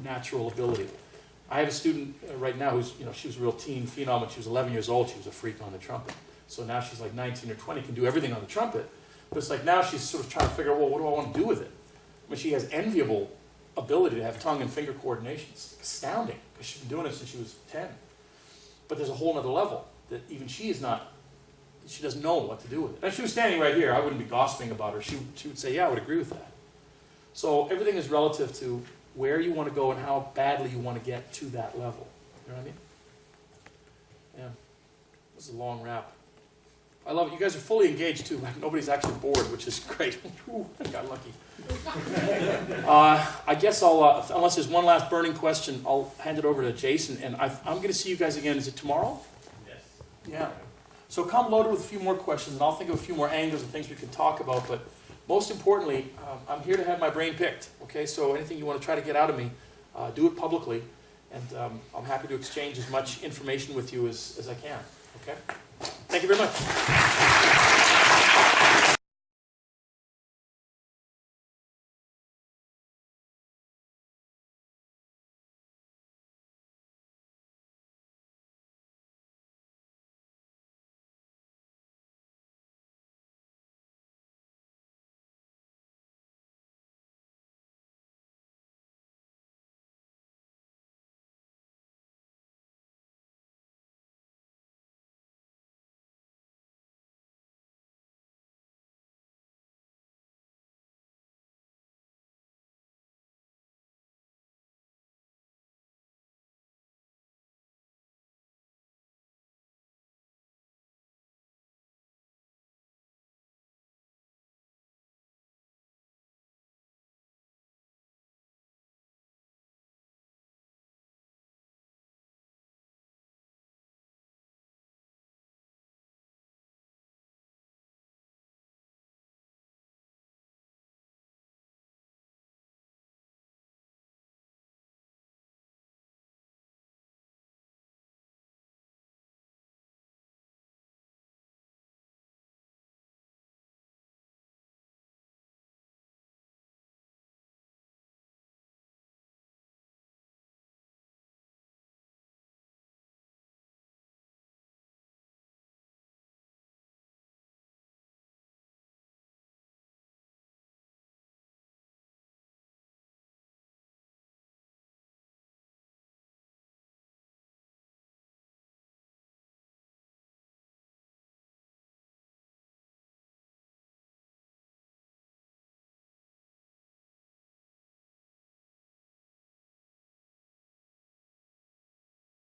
natural ability. I have a student right now who's, she was a real teen phenom. When she was 11 years old, she was a freak on the trumpet. So now she's like 19 or 20, can do everything on the trumpet. But it's like now she's sort of trying to figure out, well, what do I want to do with it? I mean, she has enviable ability to have tongue and finger coordination. It's astounding, because she's been doing it since she was 10. But there's a whole other level that even she doesn't know what to do with it. And if she was standing right here, I wouldn't be gossiping about her. She would say, yeah, I would agree with that. So everything is relative to where you want to go and how badly you want to get to that level. You know what I mean? Yeah. This is a long wrap. I love it. You guys are fully engaged too. Nobody's actually bored, which is great. Ooh, I got lucky. I guess I'll, unless there's one last burning question, I'll hand it over to Jason. And I'm going to see you guys again. Is it tomorrow? Yes. Yeah. So come loaded with a few more questions, and I'll think of a few more angles and things we can talk about. But most importantly, I'm here to have my brain picked. Okay, so anything you want to try to get out of me, do it publicly, and I'm happy to exchange as much information with you as I can. Okay. Thank you very much.